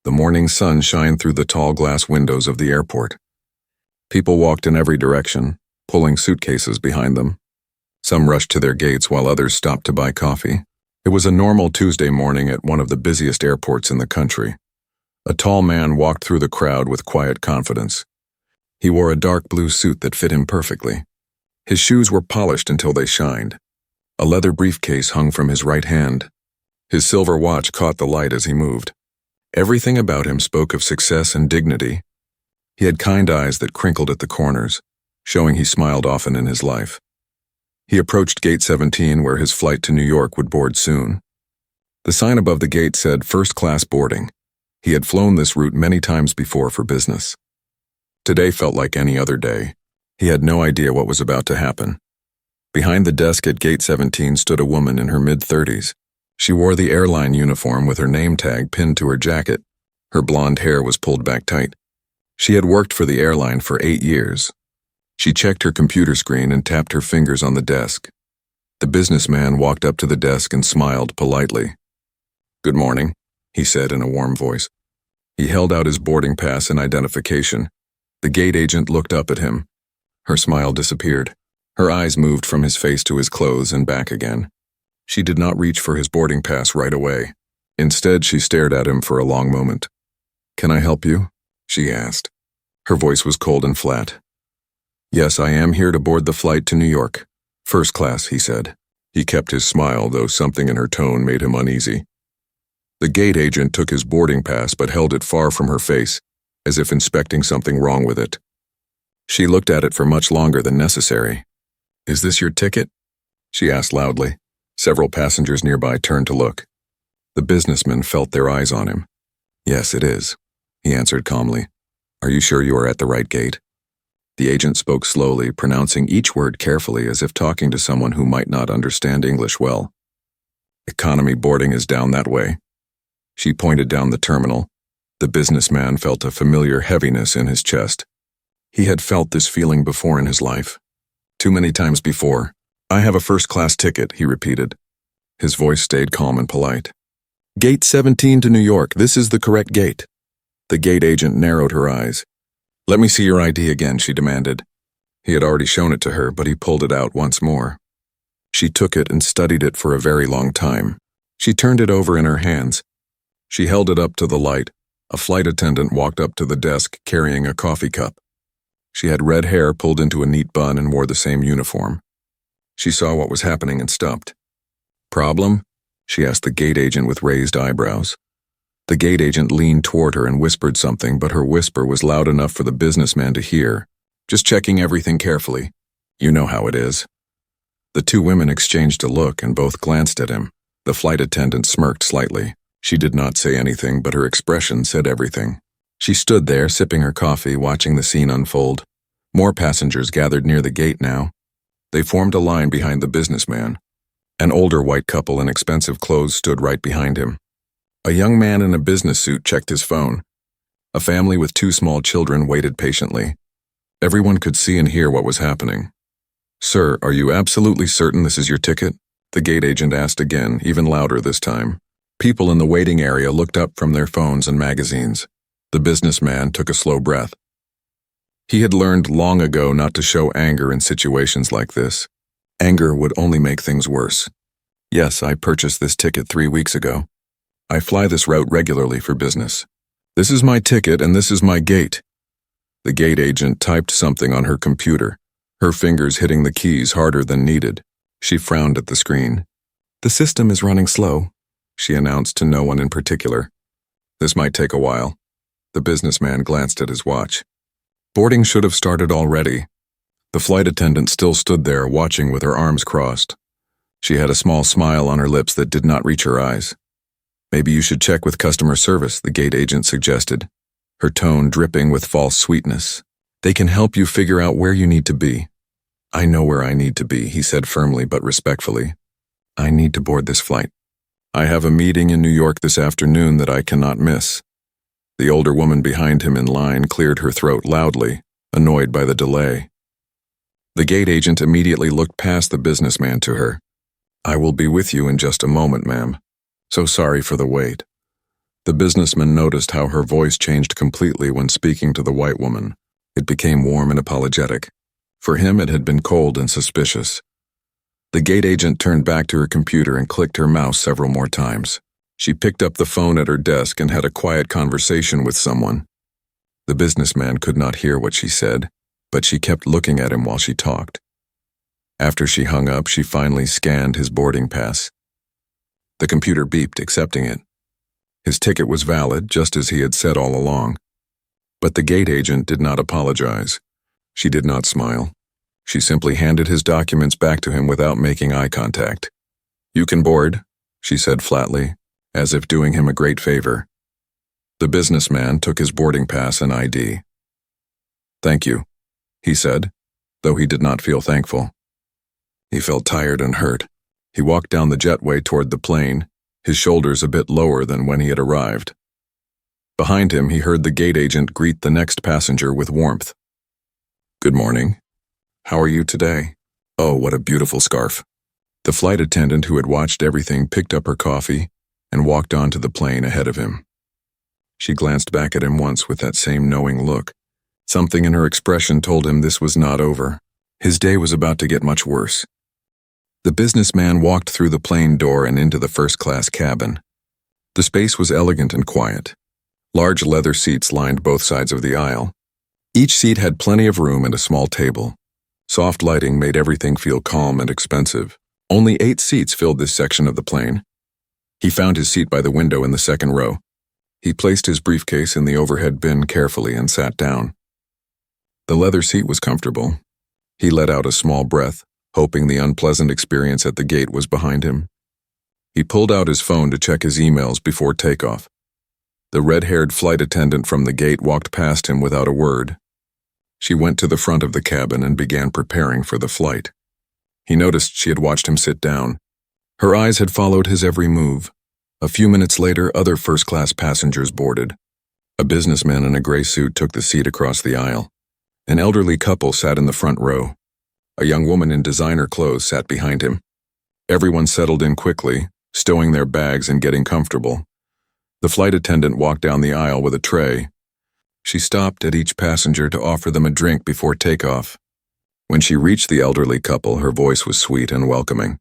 The morning sun shined through the tall glass windows of the airport. People walked in every direction, pulling suitcases behind them. Some rushed to their gates while others stopped to buy coffee. It was a normal Tuesday morning at one of the busiest airports in the country. A tall man walked through the crowd with quiet confidence. He wore a dark blue suit that fit him perfectly. His shoes were polished until they shined. A leather briefcase hung from his right hand. His silver watch caught the light as he moved. Everything about him spoke of success and dignity. He had kind eyes that crinkled at the corners, showing he smiled often in his life. He approached Gate 17 where his flight to New York would board soon. The sign above the gate said first-class boarding. He had flown this route many times before for business. Today felt like any other day. He had no idea what was about to happen. Behind the desk at Gate 17 stood a woman in her mid-30s. She wore the airline uniform with her name tag pinned to her jacket. Her blonde hair was pulled back tight. She had worked for the airline for 8 years. She checked her computer screen and tapped her fingers on the desk. The businessman walked up to the desk and smiled politely. "Good morning," he said in a warm voice. He held out his boarding pass and identification. The gate agent looked up at him. Her smile disappeared. Her eyes moved from his face to his clothes and back again. She did not reach for his boarding pass right away. Instead, she stared at him for a long moment. "Can I help you?" she asked. Her voice was cold and flat. "Yes, I am here to board the flight to New York. First class," he said. He kept his smile, though something in her tone made him uneasy. The gate agent took his boarding pass but held it far from her face, as if inspecting something wrong with it. She looked at it for much longer than necessary. "Is this your ticket?" she asked loudly. Several passengers nearby turned to look. The businessman felt their eyes on him. "Yes, it is," he answered calmly. "Are you sure you are at the right gate?" The agent spoke slowly, pronouncing each word carefully as if talking to someone who might not understand English well. "Economy boarding is down that way." She pointed down the terminal. The businessman felt a familiar heaviness in his chest. He had felt this feeling before in his life. Too many times before. "I have a first-class ticket," he repeated. His voice stayed calm and polite. "Gate 17 to New York, this is the correct gate." The gate agent narrowed her eyes. "Let me see your ID again," she demanded. He had already shown it to her, but he pulled it out once more. She took it and studied it for a very long time. She turned it over in her hands. She held it up to the light. A flight attendant walked up to the desk carrying a coffee cup. She had red hair pulled into a neat bun and wore the same uniform. She saw what was happening and stopped. "Problem?" she asked the gate agent with raised eyebrows. The gate agent leaned toward her and whispered something, but her whisper was loud enough for the businessman to hear. "Just checking everything carefully. You know how it is." The two women exchanged a look and both glanced at him. The flight attendant smirked slightly. She did not say anything, but her expression said everything. She stood there, sipping her coffee, watching the scene unfold. More passengers gathered near the gate now. They formed a line behind the businessman. An older white couple in expensive clothes stood right behind him. A young man in a business suit checked his phone. A family with 2 small children waited patiently. Everyone could see and hear what was happening. "Sir, are you absolutely certain this is your ticket?" the gate agent asked again, even louder this time. People in the waiting area looked up from their phones and magazines. The businessman took a slow breath. He had learned long ago not to show anger in situations like this. Anger would only make things worse. "Yes, I purchased this ticket 3 weeks ago. I fly this route regularly for business. This is my ticket and this is my gate." The gate agent typed something on her computer, her fingers hitting the keys harder than needed. She frowned at the screen. "The system is running slow," she announced to no one in particular. "This might take a while." The businessman glanced at his watch. Boarding should have started already. The flight attendant still stood there, watching with her arms crossed. She had a small smile on her lips that did not reach her eyes. "Maybe you should check with customer service," the gate agent suggested, her tone dripping with false sweetness. "They can help you figure out where you need to be." "I know where I need to be," he said firmly but respectfully. "I need to board this flight. I have a meeting in New York this afternoon that I cannot miss." The older woman behind him in line cleared her throat loudly, annoyed by the delay. The gate agent immediately looked past the businessman to her. "I will be with you in just a moment, ma'am. So sorry for the wait." The businessman noticed how her voice changed completely when speaking to the white woman. It became warm and apologetic. For him, it had been cold and suspicious. The gate agent turned back to her computer and clicked her mouse several more times. She picked up the phone at her desk and had a quiet conversation with someone. The businessman could not hear what she said, but she kept looking at him while she talked. After she hung up, she finally scanned his boarding pass. The computer beeped, accepting it. His ticket was valid, just as he had said all along. But the gate agent did not apologize. She did not smile. She simply handed his documents back to him without making eye contact. "You can board," she said flatly, as if doing him a great favor. The businessman took his boarding pass and ID. "Thank you," he said, though he did not feel thankful. He felt tired and hurt. He walked down the jetway toward the plane, his shoulders a bit lower than when he had arrived. Behind him, he heard the gate agent greet the next passenger with warmth. "Good morning. How are you today? Oh, what a beautiful scarf." The flight attendant who had watched everything picked up her coffee and walked onto the plane ahead of him. She glanced back at him once with that same knowing look. Something in her expression told him this was not over. His day was about to get much worse. The businessman walked through the plane door and into the first-class cabin. The space was elegant and quiet. Large leather seats lined both sides of the aisle. Each seat had plenty of room and a small table. Soft lighting made everything feel calm and expensive. Only 8 seats filled this section of the plane. He found his seat by the window in the second row. He placed his briefcase in the overhead bin carefully and sat down. The leather seat was comfortable. He let out a small breath, hoping the unpleasant experience at the gate was behind him. He pulled out his phone to check his emails before takeoff. The red-haired flight attendant from the gate walked past him without a word. She went to the front of the cabin and began preparing for the flight. He noticed she had watched him sit down. Her eyes had followed his every move. A few minutes later, other first-class passengers boarded. A businessman in a gray suit took the seat across the aisle. An elderly couple sat in the front row. A young woman in designer clothes sat behind him. Everyone settled in quickly, stowing their bags and getting comfortable. The flight attendant walked down the aisle with a tray. She stopped at each passenger to offer them a drink before takeoff. When she reached the elderly couple, her voice was sweet and welcoming.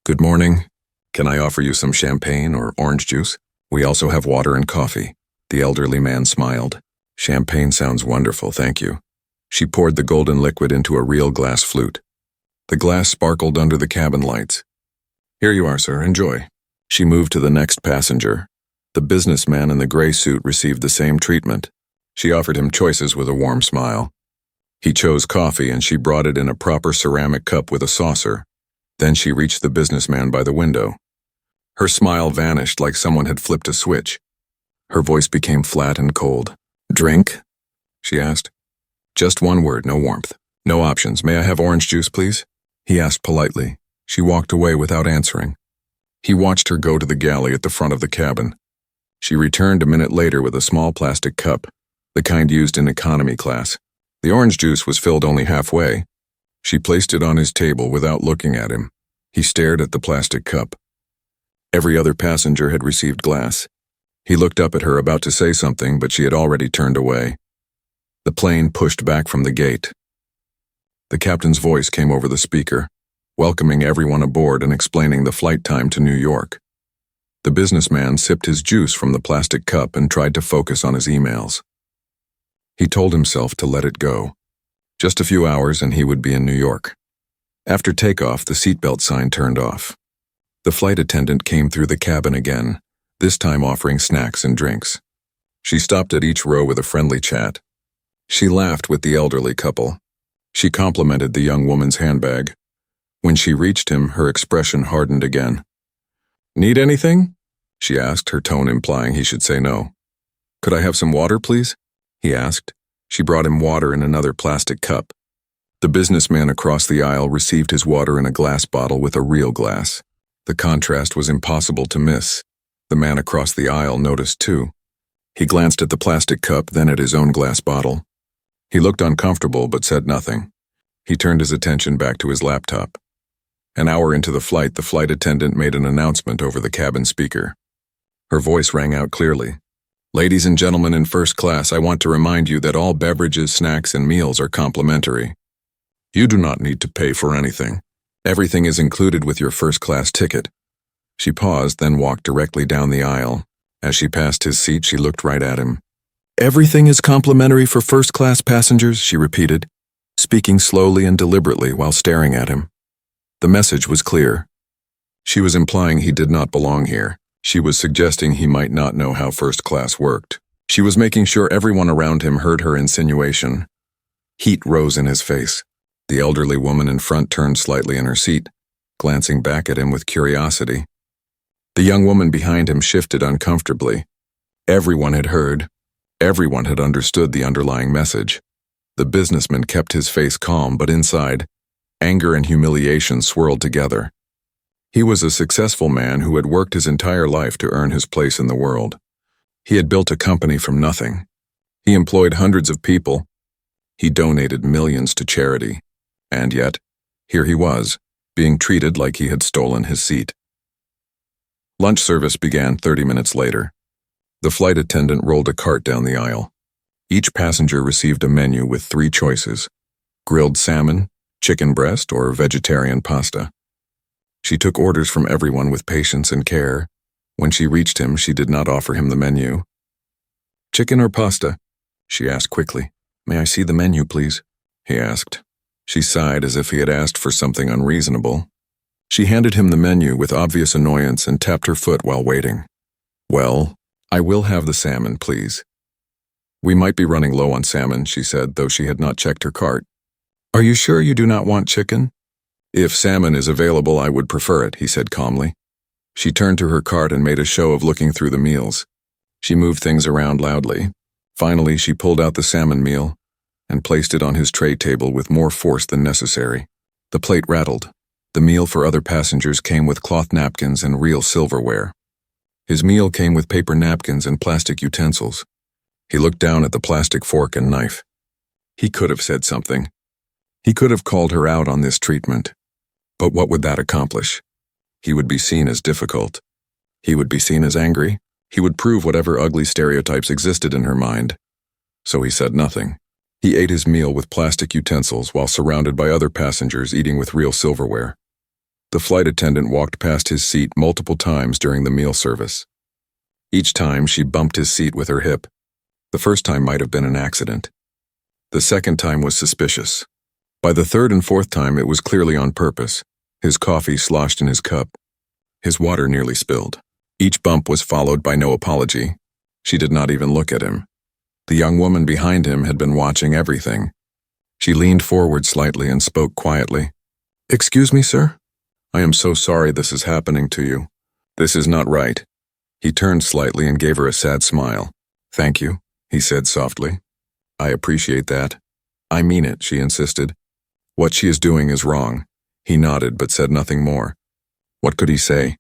"Good morning. Can I offer you some champagne or orange juice? We also have water and coffee." The elderly man smiled. "Champagne sounds wonderful, thank you." She poured the golden liquid into a real glass flute. The glass sparkled under the cabin lights. "Here you are, sir. Enjoy." She moved to the next passenger. The businessman in the gray suit received the same treatment. She offered him choices with a warm smile. He chose coffee and she brought it in a proper ceramic cup with a saucer. Then she reached the businessman by the window. Her smile vanished like someone had flipped a switch. Her voice became flat and cold. "Drink?" she asked. Just one word, no warmth. "No options. May I have orange juice, please?" he asked politely. She walked away without answering. He watched her go to the galley at the front of the cabin. She returned a minute later with a small plastic cup, the kind used in economy class. The orange juice was filled only halfway. She placed it on his table without looking at him. He stared at the plastic cup. Every other passenger had received glass. He looked up at her about to say something, but she had already turned away. The plane pushed back from the gate. The captain's voice came over the speaker, welcoming everyone aboard and explaining the flight time to New York. The businessman sipped his juice from the plastic cup and tried to focus on his emails. He told himself to let it go. Just a few hours and he would be in New York. After takeoff, the seatbelt sign turned off. The flight attendant came through the cabin again, this time offering snacks and drinks. She stopped at each row with a friendly chat. She laughed with the elderly couple. She complimented the young woman's handbag. When she reached him, her expression hardened again. "Need anything?" she asked, her tone implying he should say no. "Could I have some water, please?" he asked. She brought him water in another plastic cup. The businessman across the aisle received his water in a glass bottle with a real glass. The contrast was impossible to miss. The man across the aisle noticed too. He glanced at the plastic cup, then at his own glass bottle. He looked uncomfortable but said nothing. He turned his attention back to his laptop. An hour into the flight attendant made an announcement over the cabin speaker. Her voice rang out clearly. Ladies and gentlemen in first class, I want to remind you that all beverages, snacks, and meals are complimentary. You do not need to pay for anything. Everything is included with your first-class ticket. She paused, then walked directly down the aisle. As she passed his seat, she looked right at him. Everything is complimentary for first-class passengers, she repeated, speaking slowly and deliberately while staring at him. The message was clear. She was implying he did not belong here. She was suggesting he might not know how first class worked. She was making sure everyone around him heard her insinuation. Heat rose in his face. The elderly woman in front turned slightly in her seat, glancing back at him with curiosity. The young woman behind him shifted uncomfortably. Everyone had heard. Everyone had understood the underlying message. The businessman kept his face calm, but inside, anger and humiliation swirled together. He was a successful man who had worked his entire life to earn his place in the world. He had built a company from nothing. He employed hundreds of people. He donated millions to charity. And yet, here he was, being treated like he had stolen his seat. Lunch service began 30 minutes later. The flight attendant rolled a cart down the aisle. Each passenger received a menu with 3 choices: grilled salmon, chicken breast, or vegetarian pasta. She took orders from everyone with patience and care. When she reached him, she did not offer him the menu. Chicken or pasta? She asked quickly. May I see the menu, please? He asked. She sighed as if he had asked for something unreasonable. She handed him the menu with obvious annoyance and tapped her foot while waiting. Well, I will have the salmon, please. We might be running low on salmon, she said, though she had not checked her cart. Are you sure you do not want chicken? If salmon is available, I would prefer it, he said calmly. She turned to her cart and made a show of looking through the meals. She moved things around loudly. Finally, she pulled out the salmon meal and placed it on his tray table with more force than necessary. The plate rattled. The meal for other passengers came with cloth napkins and real silverware. His meal came with paper napkins and plastic utensils. He looked down at the plastic fork and knife. He could have said something. He could have called her out on this treatment. But what would that accomplish? He would be seen as difficult. He would be seen as angry. He would prove whatever ugly stereotypes existed in her mind. So he said nothing. He ate his meal with plastic utensils while surrounded by other passengers eating with real silverware. The flight attendant walked past his seat multiple times during the meal service. Each time she bumped his seat with her hip. The first time might have been an accident. The second time was suspicious. By the third and fourth time, it was clearly on purpose. His coffee sloshed in his cup. His water nearly spilled. Each bump was followed by no apology. She did not even look at him. The young woman behind him had been watching everything. She leaned forward slightly and spoke quietly. Excuse me, sir? I am so sorry this is happening to you. This is not right. He turned slightly and gave her a sad smile. Thank you, he said softly. I appreciate that. I mean it, she insisted. What she is doing is wrong. He nodded but said nothing more. What could he say?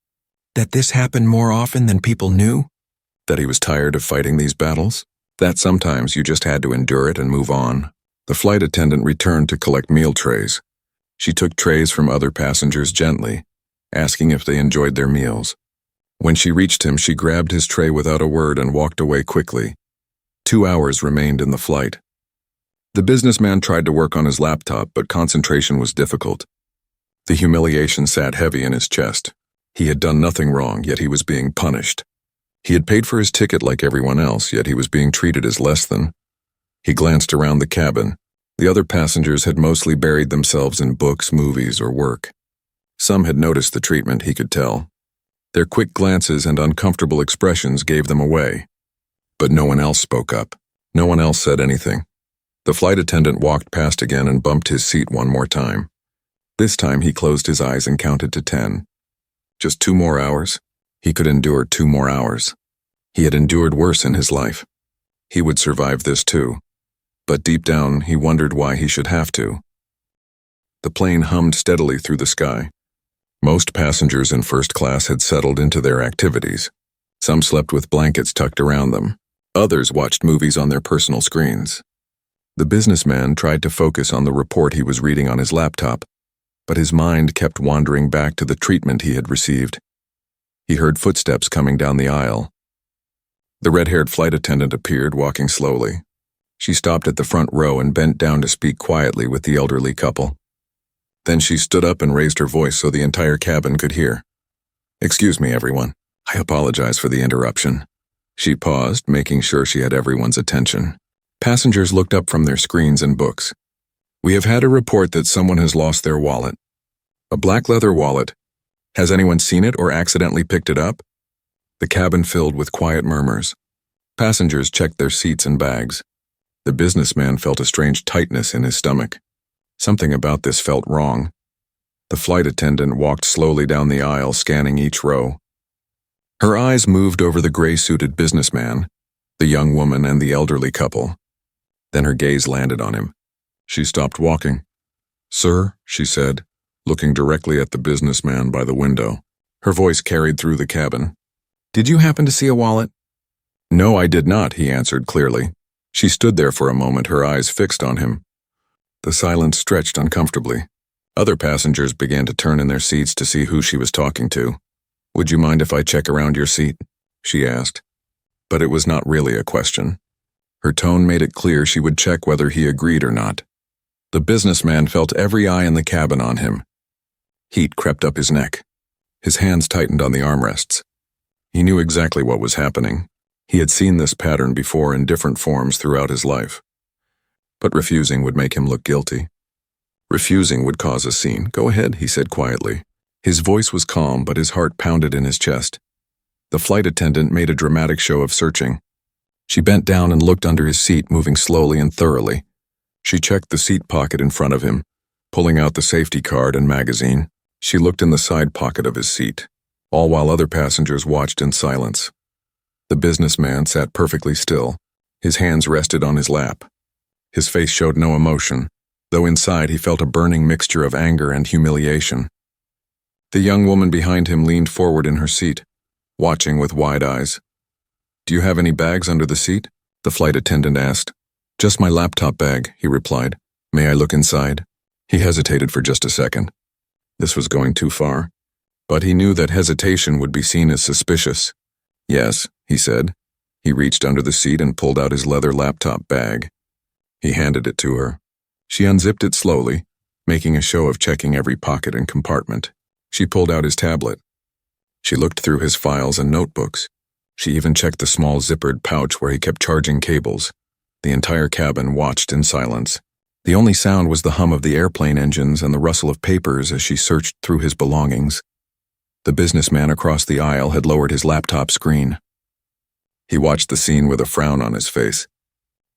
That this happened more often than people knew? That he was tired of fighting these battles? That sometimes you just had to endure it and move on? The flight attendant returned to collect meal trays. She took trays from other passengers gently, asking if they enjoyed their meals. When she reached him, she grabbed his tray without a word and walked away quickly. 2 hours remained in the flight. The businessman tried to work on his laptop, but concentration was difficult. The humiliation sat heavy in his chest. He had done nothing wrong, yet he was being punished. He had paid for his ticket like everyone else, yet he was being treated as less than. He glanced around the cabin. The other passengers had mostly buried themselves in books, movies, or work. Some had noticed the treatment, he could tell. Their quick glances and uncomfortable expressions gave them away. But no one else spoke up. No one else said anything. The flight attendant walked past again and bumped his seat one more time. This time he closed his eyes and counted to 10. Just 2 more hours? He could endure 2 more hours. He had endured worse in his life. He would survive this too. But deep down, he wondered why he should have to. The plane hummed steadily through the sky. Most passengers in first class had settled into their activities. Some slept with blankets tucked around them. Others watched movies on their personal screens. The businessman tried to focus on the report he was reading on his laptop, but his mind kept wandering back to the treatment he had received. He heard footsteps coming down the aisle. The red-haired flight attendant appeared, walking slowly. She stopped at the front row and bent down to speak quietly with the elderly couple. Then she stood up and raised her voice so the entire cabin could hear. "Excuse me, everyone. I apologize for the interruption." She paused, making sure she had everyone's attention. Passengers looked up from their screens and books. "We have had a report that someone has lost their wallet. A black leather wallet. Has anyone seen it or accidentally picked it up?" The cabin filled with quiet murmurs. Passengers checked their seats and bags. The businessman felt a strange tightness in his stomach. Something about this felt wrong. The flight attendant walked slowly down the aisle, scanning each row. Her eyes moved over the gray-suited businessman, the young woman, and the elderly couple. Then her gaze landed on him. She stopped walking. "Sir," she said, looking directly at the businessman by the window. Her voice carried through the cabin. "Did you happen to see a wallet?" "No, I did not," he answered clearly. She stood there for a moment, her eyes fixed on him. The silence stretched uncomfortably. Other passengers began to turn in their seats to see who she was talking to. "Would you mind if I check around your seat?" she asked. But it was not really a question. Her tone made it clear she would check whether he agreed or not. The businessman felt every eye in the cabin on him. Heat crept up his neck. His hands tightened on the armrests. He knew exactly what was happening. He had seen this pattern before in different forms throughout his life. But refusing would make him look guilty. Refusing would cause a scene. "Go ahead," he said quietly. His voice was calm, but his heart pounded in his chest. The flight attendant made a dramatic show of searching. She bent down and looked under his seat, moving slowly and thoroughly. She checked the seat pocket in front of him, pulling out the safety card and magazine. She looked in the side pocket of his seat, all while other passengers watched in silence. The businessman sat perfectly still. His hands rested on his lap. His face showed no emotion, though inside he felt a burning mixture of anger and humiliation. The young woman behind him leaned forward in her seat, watching with wide eyes. "Do you have any bags under the seat?" the flight attendant asked. "Just my laptop bag," he replied. "May I look inside?" He hesitated for just a second. This was going too far, but he knew that hesitation would be seen as suspicious. "Yes," he said. He reached under the seat and pulled out his leather laptop bag. He handed it to her. She unzipped it slowly, making a show of checking every pocket and compartment. She pulled out his tablet. She looked through his files and notebooks. She even checked the small zippered pouch where he kept charging cables. The entire cabin watched in silence. The only sound was the hum of the airplane engines and the rustle of papers as she searched through his belongings. The businessman across the aisle had lowered his laptop screen. He watched the scene with a frown on his face.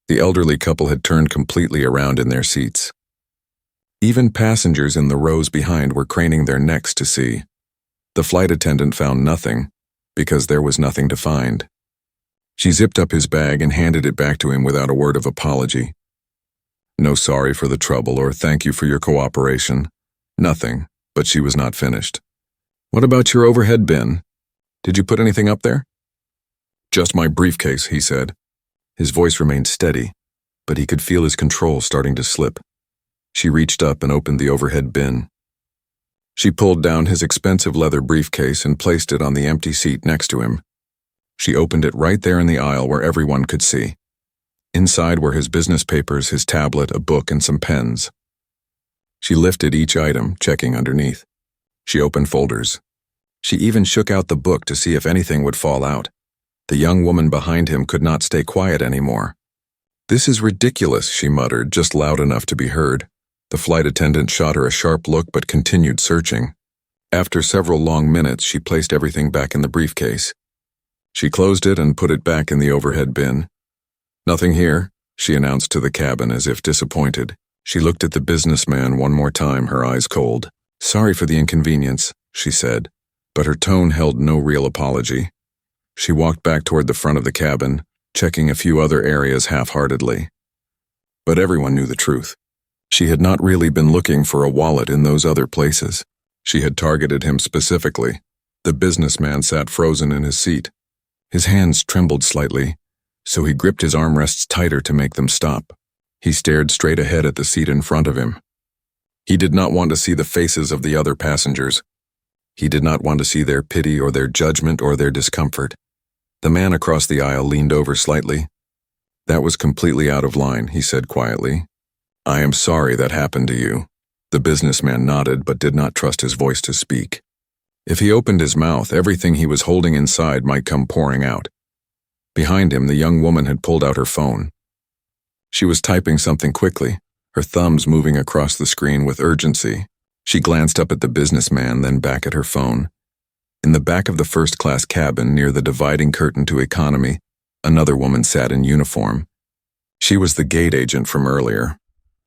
The elderly couple had turned completely around in their seats. Even passengers in the rows behind were craning their necks to see. The flight attendant found nothing, because there was nothing to find. She zipped up his bag and handed it back to him without a word of apology. No sorry for the trouble or thank you for your cooperation. Nothing, but she was not finished. "What about your overhead bin? Did you put anything up there?" "Just my briefcase," he said. His voice remained steady, but he could feel his control starting to slip. She reached up and opened the overhead bin. She pulled down his expensive leather briefcase and placed it on the empty seat next to him. She opened it right there in the aisle where everyone could see. Inside were his business papers, his tablet, a book, and some pens. She lifted each item, checking underneath. She opened folders. She even shook out the book to see if anything would fall out. The young woman behind him could not stay quiet anymore. "This is ridiculous," she muttered, just loud enough to be heard. The flight attendant shot her a sharp look but continued searching. After several long minutes, she placed everything back in the briefcase. She closed it and put it back in the overhead bin. "Nothing here," she announced to the cabin as if disappointed. She looked at the businessman one more time, her eyes cold. "Sorry for the inconvenience," she said, but her tone held no real apology. She walked back toward the front of the cabin, checking a few other areas half-heartedly. But everyone knew the truth. She had not really been looking for a wallet in those other places. She had targeted him specifically. The businessman sat frozen in his seat. His hands trembled slightly, so he gripped his armrests tighter to make them stop. He stared straight ahead at the seat in front of him. He did not want to see the faces of the other passengers. He did not want to see their pity or their judgment or their discomfort. The man across the aisle leaned over slightly. "That was completely out of line," he said quietly. "I am sorry that happened to you." The businessman nodded but did not trust his voice to speak. If he opened his mouth, everything he was holding inside might come pouring out. Behind him, the young woman had pulled out her phone. She was typing something quickly, her thumbs moving across the screen with urgency. She glanced up at the businessman, then back at her phone. In the back of the first-class cabin, near the dividing curtain to economy, another woman sat in uniform. She was the gate agent from earlier,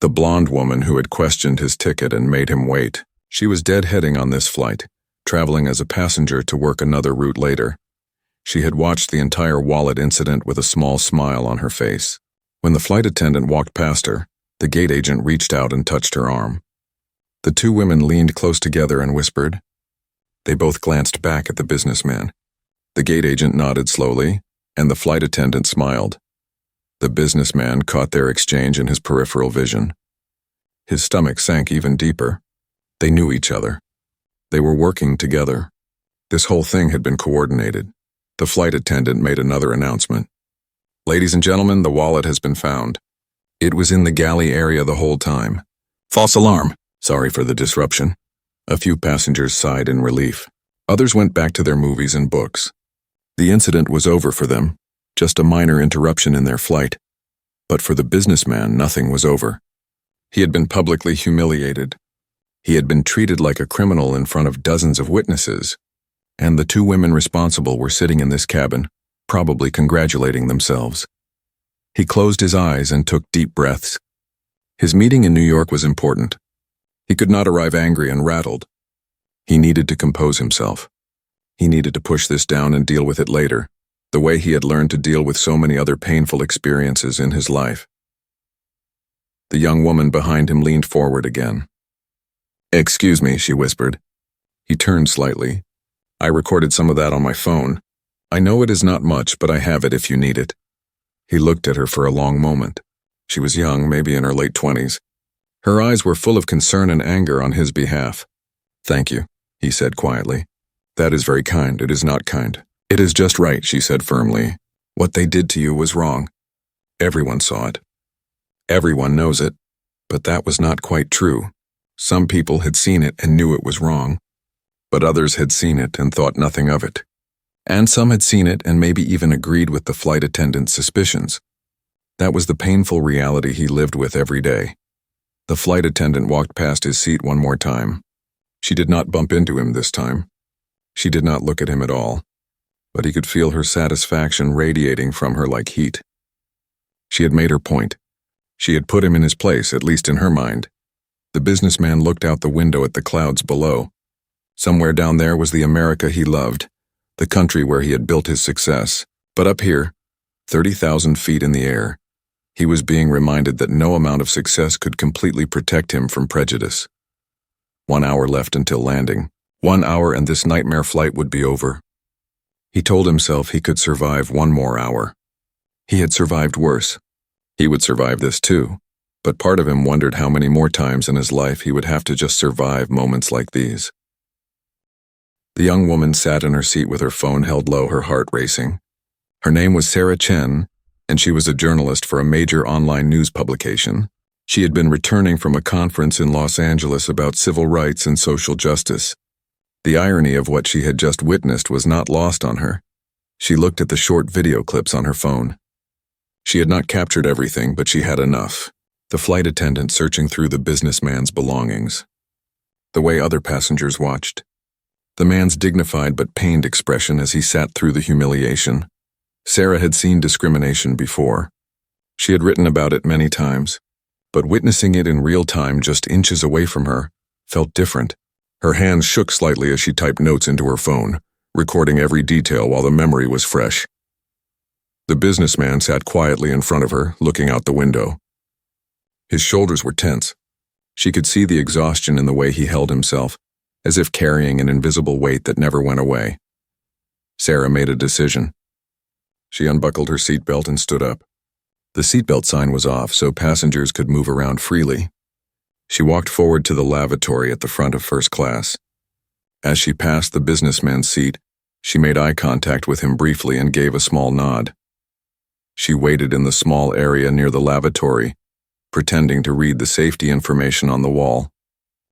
the blonde woman who had questioned his ticket and made him wait. She was deadheading on this flight, traveling as a passenger to work another route later. She had watched the entire wallet incident with a small smile on her face. When the flight attendant walked past her, the gate agent reached out and touched her arm. The two women leaned close together and whispered. They both glanced back at the businessman. The gate agent nodded slowly, and the flight attendant smiled. The businessman caught their exchange in his peripheral vision. His stomach sank even deeper. They knew each other. They were working together. This whole thing had been coordinated. The flight attendant made another announcement. "Ladies and gentlemen, the wallet has been found. It was in the galley area the whole time. False alarm. Sorry for the disruption." A few passengers sighed in relief. Others went back to their movies and books. The incident was over for them, just a minor interruption in their flight. But for the businessman, nothing was over. He had been publicly humiliated. He had been treated like a criminal in front of dozens of witnesses. And the two women responsible were sitting in this cabin, probably congratulating themselves. He closed his eyes and took deep breaths. His meeting in New York was important. He could not arrive angry and rattled. He needed to compose himself. He needed to push this down and deal with it later, the way he had learned to deal with so many other painful experiences in his life. The young woman behind him leaned forward again. "Excuse me," she whispered. He turned slightly. "I recorded some of that on my phone. I know it is not much, but I have it if you need it." He looked at her for a long moment. She was young, maybe in her late 20s. Her eyes were full of concern and anger on his behalf. "Thank you," he said quietly. "That is very kind. It is not kind. It is just right," she said firmly. "What they did to you was wrong. Everyone saw it. Everyone knows it. But that was not quite true. Some people had seen it and knew it was wrong. But others had seen it and thought nothing of it. And some had seen it and maybe even agreed with the flight attendant's suspicions. That was the painful reality he lived with every day. The flight attendant walked past his seat one more time. She did not bump into him this time. She did not look at him at all. But he could feel her satisfaction radiating from her like heat. She had made her point. She had put him in his place, at least in her mind. The businessman looked out the window at the clouds below. Somewhere down there was the America he loved, the country where he had built his success. But up here, 30,000 feet in the air, he was being reminded that no amount of success could completely protect him from prejudice. 1 hour left until landing. 1 hour and this nightmare flight would be over. He told himself he could survive 1 more hour. He had survived worse. He would survive this too, but part of him wondered how many more times in his life he would have to just survive moments like these. The young woman sat in her seat with her phone held low, her heart racing. Her name was Sarah Chen, and she was a journalist for a major online news publication. She had been returning from a conference in Los Angeles about civil rights and social justice. The irony of what she had just witnessed was not lost on her. She looked at the short video clips on her phone. She had not captured everything, but she had enough. The flight attendant searching through the businessman's belongings. The way other passengers watched. The man's dignified but pained expression as he sat through the humiliation. Sarah had seen discrimination before. She had written about it many times, but witnessing it in real time just inches away from her felt different. Her hands shook slightly as she typed notes into her phone, recording every detail while the memory was fresh. The businessman sat quietly in front of her, looking out the window. His shoulders were tense. She could see the exhaustion in the way he held himself, as if carrying an invisible weight that never went away. Sarah made a decision. She unbuckled her seatbelt and stood up. The seatbelt sign was off, so passengers could move around freely. She walked forward to the lavatory at the front of first class. As she passed the businessman's seat, She made eye contact with him briefly and gave a small nod. She waited in the small area near the lavatory, pretending to read the safety information on the wall.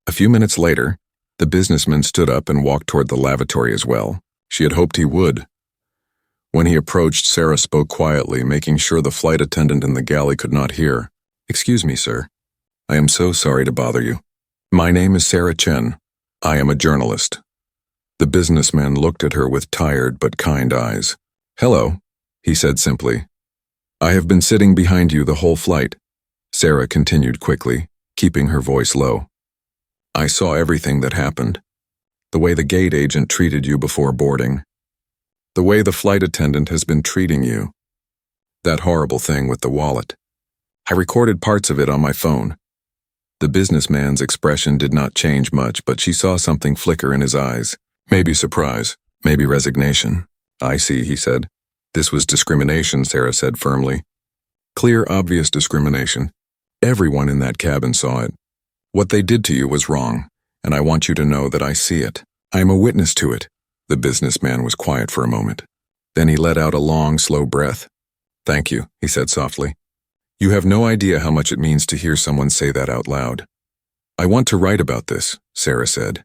A few minutes later, the businessman stood up and walked toward the lavatory as well. She had hoped he would. When he approached, Sarah spoke quietly, making sure the flight attendant in the galley could not hear. "Excuse me, sir. I am so sorry to bother you. My name is Sarah Chen. I am a journalist." The businessman looked at her with tired but kind eyes. "Hello," he said simply. "I have been sitting behind you the whole flight," Sarah continued quickly, keeping her voice low. "I saw everything that happened. The way the gate agent treated you before boarding. The way the flight attendant has been treating you. That horrible thing with the wallet. I recorded parts of it on my phone." The businessman's expression did not change much, but she saw something flicker in his eyes. Maybe surprise, maybe resignation. "I see," he said. "This was discrimination," Sarah said firmly. "Clear, obvious discrimination. Everyone in that cabin saw it. What they did to you was wrong, and I want you to know that I see it. I am a witness to it." The businessman was quiet for a moment. Then he let out a long, slow breath. "Thank you," he said softly. "You have no idea how much it means to hear someone say that out loud." "I want to write about this," Sarah said.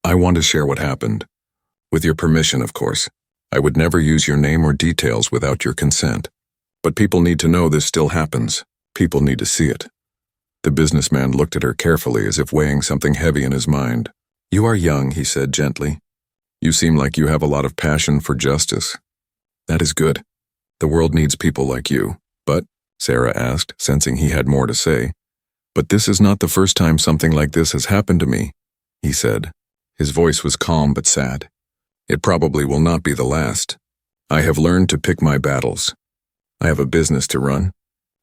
"I want to share what happened. With your permission, of course. I would never use your name or details without your consent. But people need to know this still happens. People need to see it." The businessman looked at her carefully as if weighing something heavy in his mind. "You are young," he said gently. "You seem like you have a lot of passion for justice. That is good. The world needs people like you." "But," Sarah asked, sensing he had more to say, "but this is not the first time something like this has happened to me," he said. His voice was calm but sad. "It probably will not be the last. I have learned to pick my battles. I have a business to run.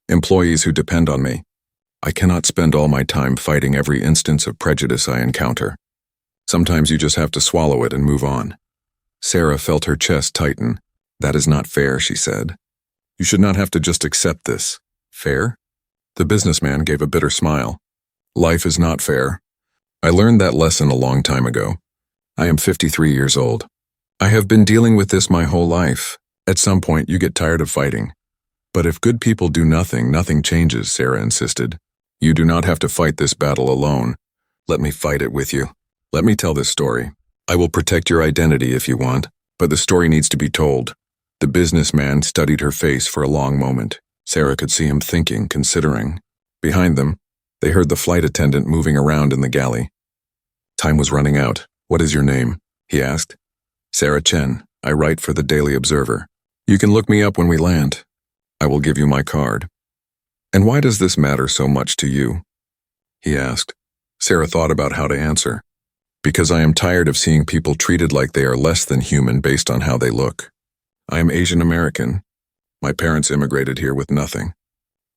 Employees who depend on me. I cannot spend all my time fighting every instance of prejudice I encounter. Sometimes you just have to swallow it and move on." Sarah felt her chest tighten. "That is not fair," she said. "You should not have to just accept this." "Fair?" The businessman gave a bitter smile. "Life is not fair. I learned that lesson a long time ago. I am 53 years old. I have been dealing with this my whole life. At some point, you get tired of fighting. But if good people do nothing, nothing changes," Sarah insisted. "You do not have to fight this battle alone. Let me fight it with you. Let me tell this story. I will protect your identity if you want, but the story needs to be told." The businessman studied her face for a long moment. Sarah could see him thinking, considering. Behind them, they heard the flight attendant moving around in the galley. Time was running out. "What is your name?" he asked. "Sarah Chen. I write for the Daily Observer. You can look me up when we land. I will give you my card." "And why does this matter so much to you?" he asked. Sarah thought about how to answer. "Because I am tired of seeing people treated like they are less than human based on how they look. I am Asian American. My parents immigrated here with nothing.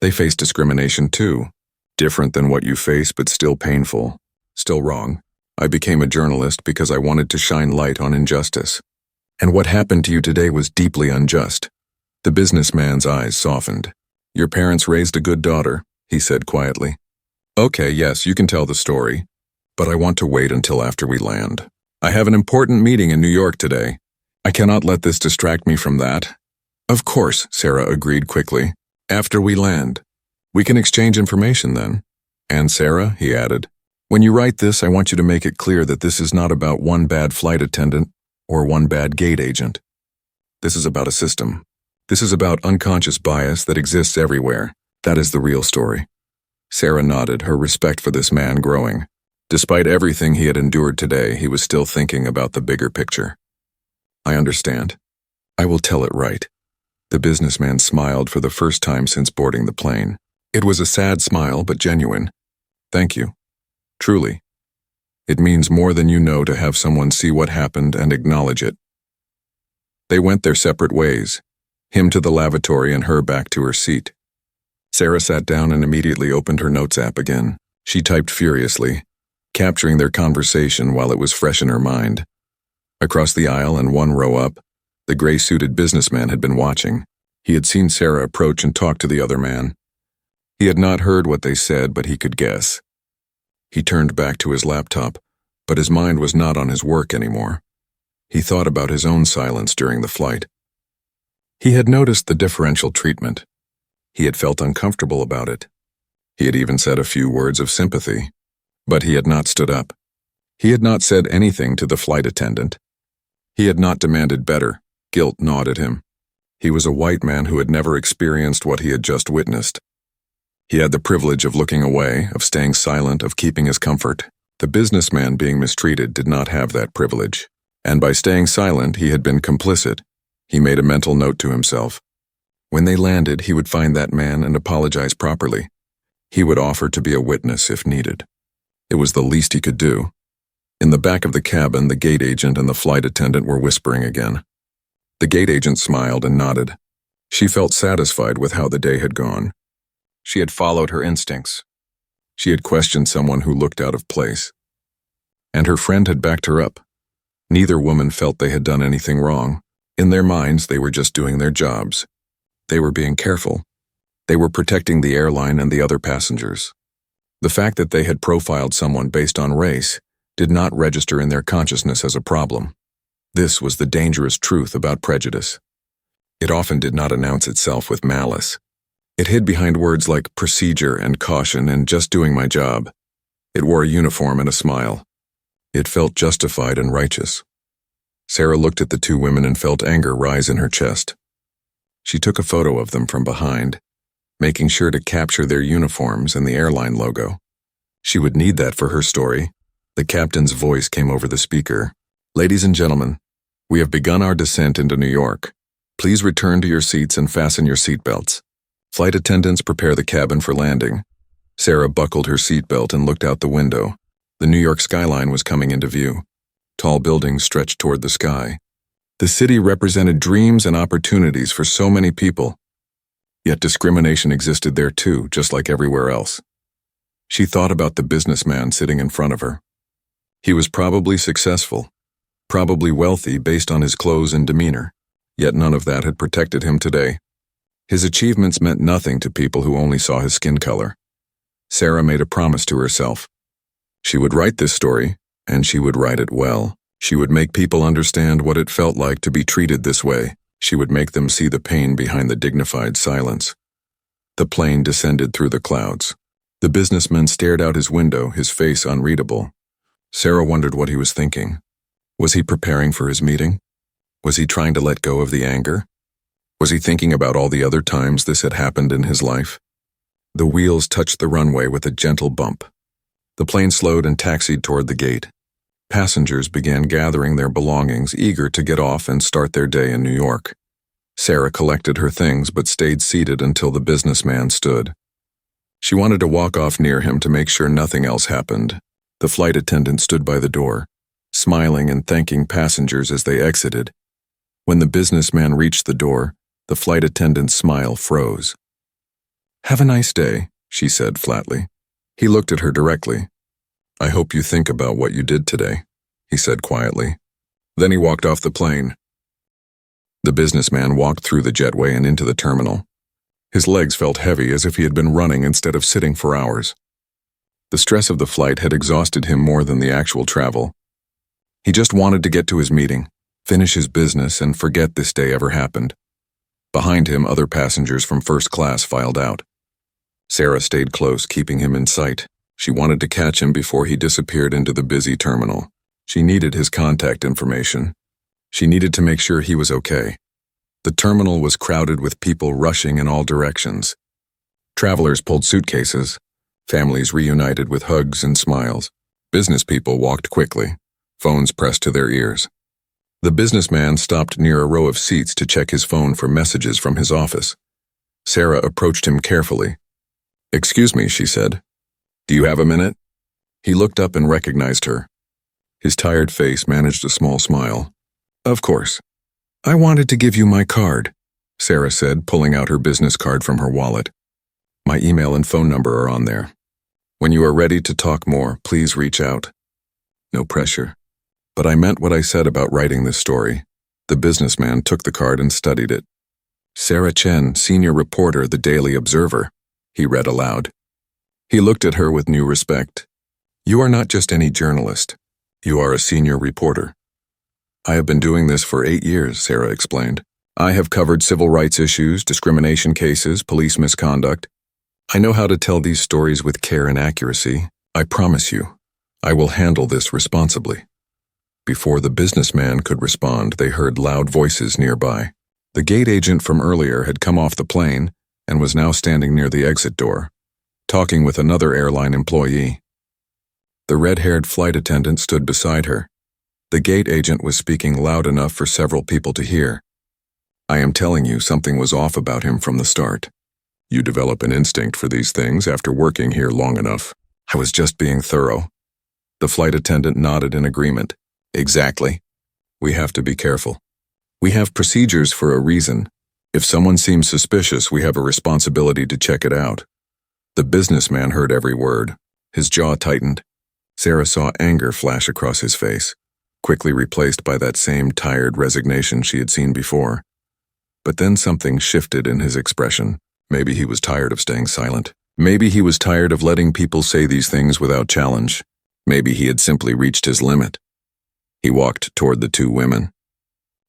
They face discrimination too. Different than what you face, but still painful. Still wrong. I became a journalist because I wanted to shine light on injustice. And what happened to you today was deeply unjust." The businessman's eyes softened. "Your parents raised a good daughter," he said quietly. "Okay, yes, you can tell the story. But I want to wait until after we land. I have an important meeting in New York today. I cannot let this distract me from that." "Of course," Sarah agreed quickly. "After we land. We can exchange information then." "And Sarah," he added, "when you write this, I want you to make it clear that this is not about one bad flight attendant or one bad gate agent. This is about a system. This is about unconscious bias that exists everywhere. That is the real story." Sarah nodded, her respect for this man growing. Despite everything he had endured today, he was still thinking about the bigger picture. "I understand. I will tell it right." The businessman smiled for the first time since boarding the plane. It was a sad smile, but genuine. "Thank you. Truly. It means more than you know to have someone see what happened and acknowledge it." They went their separate ways, him to the lavatory and her back to her seat. Sarah sat down and immediately opened her notes app again. She typed furiously, capturing their conversation while it was fresh in her mind. Across the aisle and one row up, the gray-suited businessman had been watching. He had seen Sarah approach and talk to the other man. He had not heard what they said, but he could guess. He turned back to his laptop, but his mind was not on his work anymore. He thought about his own silence during the flight. He had noticed the differential treatment. He had felt uncomfortable about it. He had even said a few words of sympathy. But he had not stood up. He had not said anything to the flight attendant. He had not demanded better. Guilt gnawed at him. He was a white man who had never experienced what he had just witnessed. He had the privilege of looking away, of staying silent, of keeping his comfort. The businessman being mistreated did not have that privilege. And by staying silent, he had been complicit. He made a mental note to himself. When they landed, he would find that man and apologize properly. He would offer to be a witness if needed. It was the least he could do. In the back of the cabin, the gate agent and the flight attendant were whispering again. The gate agent smiled and nodded. She felt satisfied with how the day had gone. She had followed her instincts. She had questioned someone who looked out of place. And her friend had backed her up. Neither woman felt they had done anything wrong. In their minds, they were just doing their jobs. They were being careful. They were protecting the airline and the other passengers. The fact that they had profiled someone based on race did not register in their consciousness as a problem. This was the dangerous truth about prejudice. It often did not announce itself with malice. It hid behind words like procedure and caution and just doing my job. It wore a uniform and a smile. It felt justified and righteous. Sarah looked at the two women and felt anger rise in her chest. She took a photo of them from behind, making sure to capture their uniforms and the airline logo. She would need that for her story. The captain's voice came over the speaker. "Ladies and gentlemen, we have begun our descent into New York. Please return to your seats and fasten your seatbelts. Flight attendants prepare the cabin for landing." Sarah buckled her seatbelt and looked out the window. The New York skyline was coming into view. Tall buildings stretched toward the sky. The city represented dreams and opportunities for so many people. Yet discrimination existed there too, just like everywhere else. She thought about the businessman sitting in front of her. He was probably successful, probably wealthy based on his clothes and demeanor, yet none of that had protected him today. His achievements meant nothing to people who only saw his skin color. Sarah made a promise to herself. She would write this story, and she would write it well. She would make people understand what it felt like to be treated this way. She would make them see the pain behind the dignified silence. The plane descended through the clouds. The businessman stared out his window, his face unreadable. Sarah wondered what he was thinking. Was he preparing for his meeting? Was he trying to let go of the anger? Was he thinking about all the other times this had happened in his life? The wheels touched the runway with a gentle bump. The plane slowed and taxied toward the gate. Passengers began gathering their belongings, eager to get off and start their day in New York. Sarah collected her things but stayed seated until the businessman stood. She wanted to walk off near him to make sure nothing else happened. The flight attendant stood by the door, smiling and thanking passengers as they exited. When the businessman reached the door, the flight attendant's smile froze. "Have a nice day," she said flatly. He looked at her directly. "I hope you think about what you did today," he said quietly. Then he walked off the plane. The businessman walked through the jetway and into the terminal. His legs felt heavy as if he had been running instead of sitting for hours. The stress of the flight had exhausted him more than the actual travel. He just wanted to get to his meeting, finish his business, and forget this day ever happened. Behind him, other passengers from first class filed out. Sarah stayed close, keeping him in sight. She wanted to catch him before he disappeared into the busy terminal. She needed his contact information. She needed to make sure he was okay. The terminal was crowded with people rushing in all directions. Travelers pulled suitcases. Families reunited with hugs and smiles. Business people walked quickly, phones pressed to their ears. The businessman stopped near a row of seats to check his phone for messages from his office. Sarah approached him carefully. "Excuse me," she said. "Do you have a minute?" He looked up and recognized her. His tired face managed a small smile. "Of course. I wanted to give you my card," Sarah said, pulling out her business card from her wallet. "My email and phone number are on there. When you are ready to talk more, please reach out." No pressure. "But I meant what I said about writing this story." The businessman took the card and studied it. "Sarah Chen, senior reporter, The Daily Observer," he read aloud. He looked at her with new respect. "You are not just any journalist. You are a senior reporter." I have been doing this for 8 years, Sarah explained. I have covered civil rights issues, discrimination cases, police misconduct. I know how to tell these stories with care and accuracy. I promise you, I will handle this responsibly. Before the businessman could respond, they heard loud voices nearby. The gate agent from earlier had come off the plane and was now standing near the exit door, talking with another airline employee. The red-haired flight attendant stood beside her. The gate agent was speaking loud enough for several people to hear. I am telling you, something was off about him from the start. You develop an instinct for these things after working here long enough. I was just being thorough. The flight attendant nodded in agreement. Exactly. We have to be careful. We have procedures for a reason. If someone seems suspicious, we have a responsibility to check it out. The businessman heard every word. His jaw tightened. Sarah saw anger flash across his face, quickly replaced by that same tired resignation she had seen before. But then something shifted in his expression. Maybe he was tired of staying silent. Maybe he was tired of letting people say these things without challenge. Maybe he had simply reached his limit. He walked toward the two women.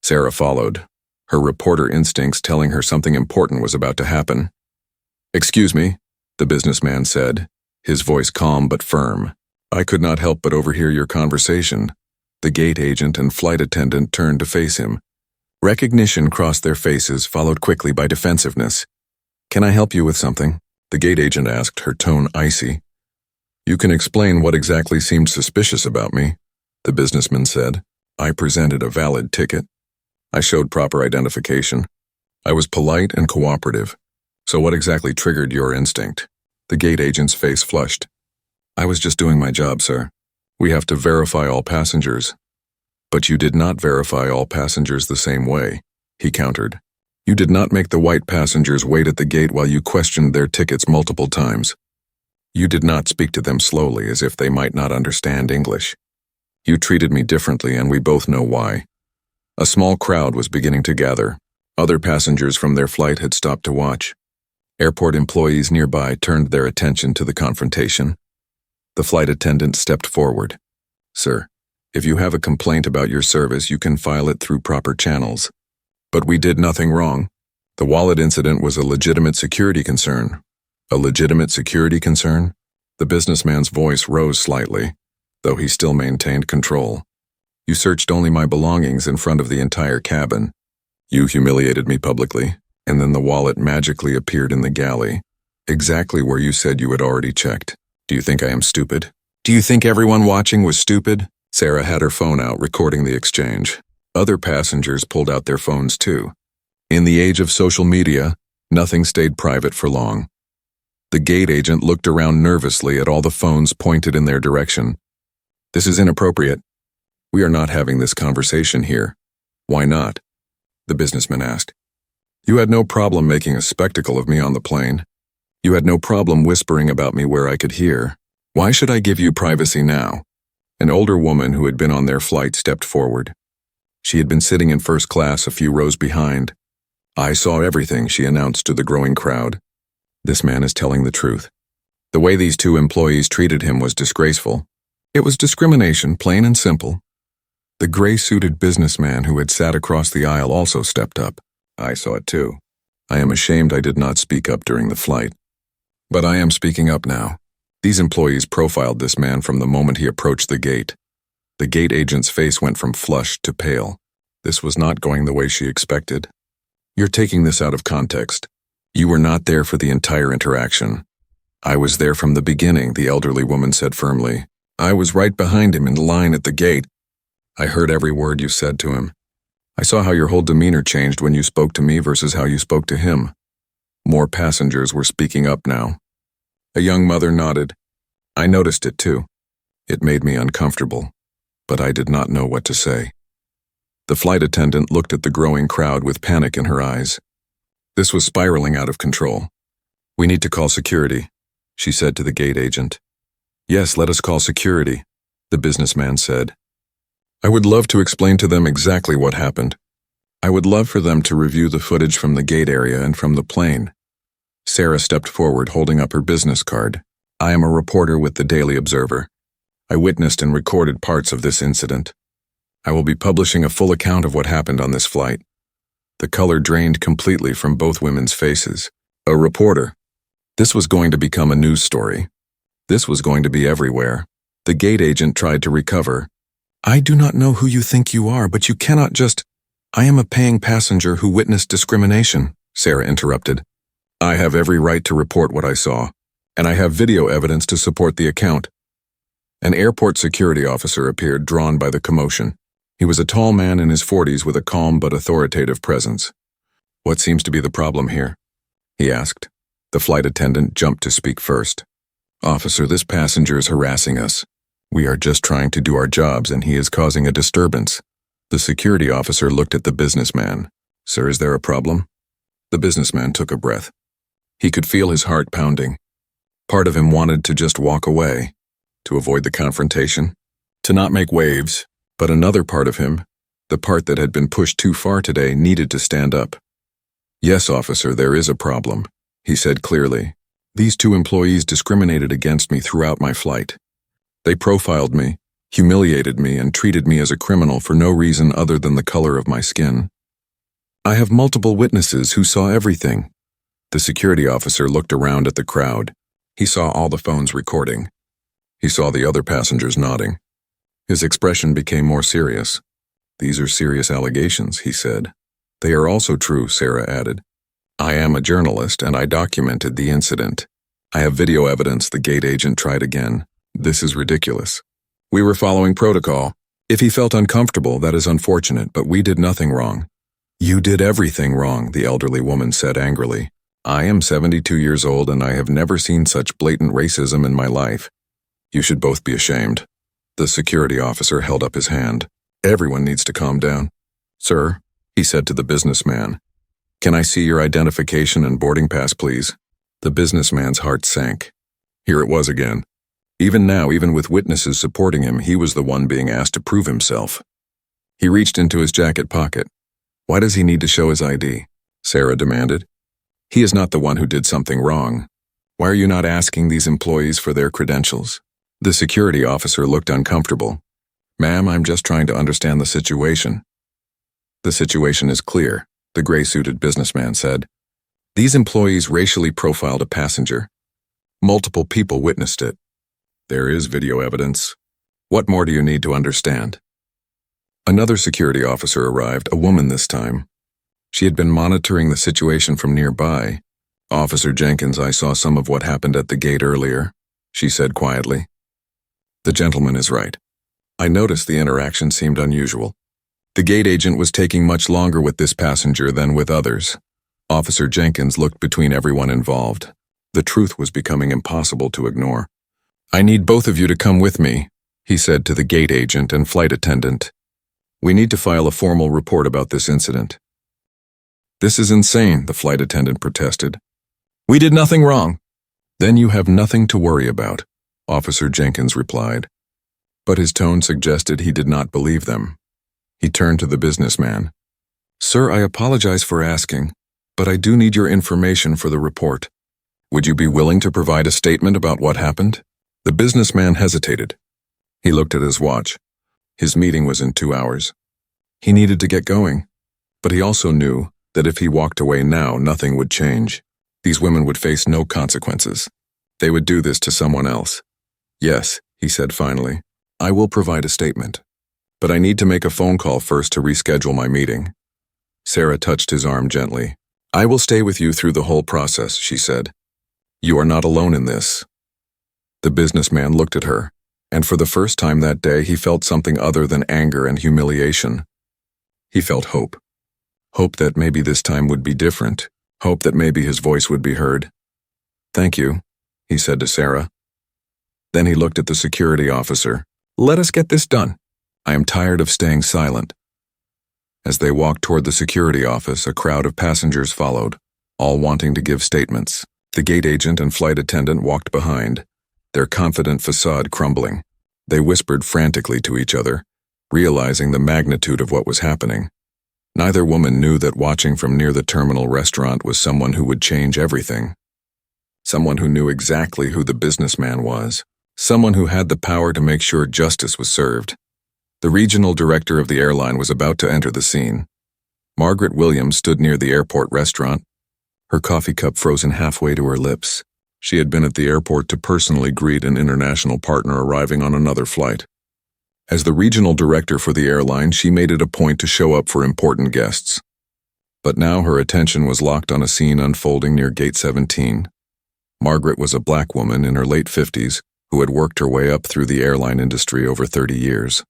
Sarah followed, her reporter instincts telling her something important was about to happen. Excuse me, the businessman said, his voice calm but firm. I could not help but overhear your conversation. The gate agent and flight attendant turned to face him. Recognition crossed their faces, followed quickly by defensiveness. Can I help you with something? The gate agent asked, her tone icy. You can explain what exactly seemed suspicious about me, the businessman said. I presented a valid ticket. I showed proper identification. I was polite and cooperative. So what exactly triggered your instinct? The gate agent's face flushed. I was just doing my job, sir. We have to verify all passengers. But you did not verify all passengers the same way, he countered. You did not make the white passengers wait at the gate while you questioned their tickets multiple times. You did not speak to them slowly as if they might not understand English. You treated me differently, and we both know why. A small crowd was beginning to gather. Other passengers from their flight had stopped to watch. Airport employees nearby turned their attention to the confrontation. The flight attendant stepped forward. Sir, if you have a complaint about your service, you can file it through proper channels. But we did nothing wrong. The wallet incident was a legitimate security concern. A legitimate security concern? The businessman's voice rose slightly, though he still maintained control. You searched only my belongings in front of the entire cabin. You humiliated me publicly, and then the wallet magically appeared in the galley, exactly where you said you had already checked. Do you think I am stupid? Do you think everyone watching was stupid? Sarah had her phone out, recording the exchange. Other passengers pulled out their phones too. In the age of social media, nothing stayed private for long. The gate agent looked around nervously at all the phones pointed in their direction. This is inappropriate. We are not having this conversation here. Why not? The businessman asked. You had no problem making a spectacle of me on the plane. You had no problem whispering about me where I could hear. Why should I give you privacy now? An older woman who had been on their flight stepped forward. She had been sitting in first class a few rows behind. I saw everything, she announced to the growing crowd. This man is telling the truth. The way these two employees treated him was disgraceful. It was discrimination, plain and simple. The gray-suited businessman who had sat across the aisle also stepped up. I saw it too. I am ashamed I did not speak up during the flight. But I am speaking up now. These employees profiled this man from the moment he approached the gate. The gate agent's face went from flushed to pale. This was not going the way she expected. You're taking this out of context. You were not there for the entire interaction. I was there from the beginning, the elderly woman said firmly. I was right behind him in line at the gate. I heard every word you said to him. I saw how your whole demeanor changed when you spoke to me versus how you spoke to him. More passengers were speaking up now. A young mother nodded. I noticed it too. It made me uncomfortable, but I did not know what to say. The flight attendant looked at the growing crowd with panic in her eyes. This was spiraling out of control. We need to call security, she said to the gate agent. Yes, let us call security, the businessman said. I would love to explain to them exactly what happened. I would love for them to review the footage from the gate area and from the plane. Sarah stepped forward, holding up her business card. I am a reporter with the Daily Observer. I witnessed and recorded parts of this incident. I will be publishing a full account of what happened on this flight. The color drained completely from both women's faces. A reporter. This was going to become a news story. This was going to be everywhere. The gate agent tried to recover. I do not know who you think you are, but you cannot just— I am a paying passenger who witnessed discrimination, Sarah interrupted. I have every right to report what I saw, and I have video evidence to support the account. An airport security officer appeared, drawn by the commotion. He was a tall man in his 40s with a calm but authoritative presence. What seems to be the problem here? He asked. The flight attendant jumped to speak first. Officer, this passenger is harassing us. We are just trying to do our jobs and he is causing a disturbance. The security officer looked at the businessman. Sir, is there a problem? The businessman took a breath. He could feel his heart pounding. Part of him wanted to just walk away, to avoid the confrontation, to not make waves, but another part of him, the part that had been pushed too far today, needed to stand up. Yes, officer, there is a problem, he said clearly. These two employees discriminated against me throughout my flight. They profiled me, humiliated me, and treated me as a criminal for no reason other than the color of my skin. I have multiple witnesses who saw everything. The security officer looked around at the crowd. He saw all the phones recording. He saw the other passengers nodding. His expression became more serious. These are serious allegations, he said. They are also true, Sarah added. I am a journalist and I documented the incident. I have video evidence. The gate agent tried again. This is ridiculous. We were following protocol. If he felt uncomfortable, that is unfortunate, but we did nothing wrong. You did everything wrong, the elderly woman said angrily. I am 72 years old and I have never seen such blatant racism in my life. You should both be ashamed. The security officer held up his hand. Everyone needs to calm down. Sir, he said to the businessman, can I see your identification and boarding pass, please? The businessman's heart sank. Here it was again. Even now, even with witnesses supporting him, he was the one being asked to prove himself. He reached into his jacket pocket. Why does he need to show his ID? Sarah demanded. He is not the one who did something wrong. Why are you not asking these employees for their credentials? The security officer looked uncomfortable. Ma'am, I'm just trying to understand the situation. The situation is clear, the gray-suited businessman said. These employees racially profiled a passenger. Multiple people witnessed it. There is video evidence. What more do you need to understand? Another security officer arrived, a woman this time. She had been monitoring the situation from nearby. Officer Jenkins, I saw some of what happened at the gate earlier, she said quietly. The gentleman is right. I noticed the interaction seemed unusual. The gate agent was taking much longer with this passenger than with others. Officer Jenkins looked between everyone involved. The truth was becoming impossible to ignore. I need both of you to come with me, he said to the gate agent and flight attendant. We need to file a formal report about this incident. This is insane, the flight attendant protested. We did nothing wrong. Then you have nothing to worry about, Officer Jenkins replied. But his tone suggested he did not believe them. He turned to the businessman. Sir, I apologize for asking, but I do need your information for the report. Would you be willing to provide a statement about what happened? The businessman hesitated. He looked at his watch. His meeting was in 2 hours. He needed to get going, but he also knew that if he walked away now, nothing would change. These women would face no consequences. They would do this to someone else. Yes, he said finally, I will provide a statement. But I need to make a phone call first to reschedule my meeting. Sarah touched his arm gently. I will stay with you through the whole process, she said. You are not alone in this. The businessman looked at her, and for the first time that day he felt something other than anger and humiliation. He felt hope. Hope that maybe this time would be different. Hope that maybe his voice would be heard. Thank you, he said to Sarah. Then he looked at the security officer. Let us get this done. I am tired of staying silent. As they walked toward the security office, a crowd of passengers followed, all wanting to give statements. The gate agent and flight attendant walked behind, their confident facade crumbling. They whispered frantically to each other, realizing the magnitude of what was happening. Neither woman knew that watching from near the terminal restaurant was someone who would change everything. Someone who knew exactly who the businessman was. Someone who had the power to make sure justice was served. The regional director of the airline was about to enter the scene. Margaret Williams stood near the airport restaurant, her coffee cup frozen halfway to her lips. She had been at the airport to personally greet an international partner arriving on another flight. As the regional director for the airline, she made it a point to show up for important guests. But now her attention was locked on a scene unfolding near Gate 17. Margaret was a black woman in her late 50s who had worked her way up through the airline industry over 30 years.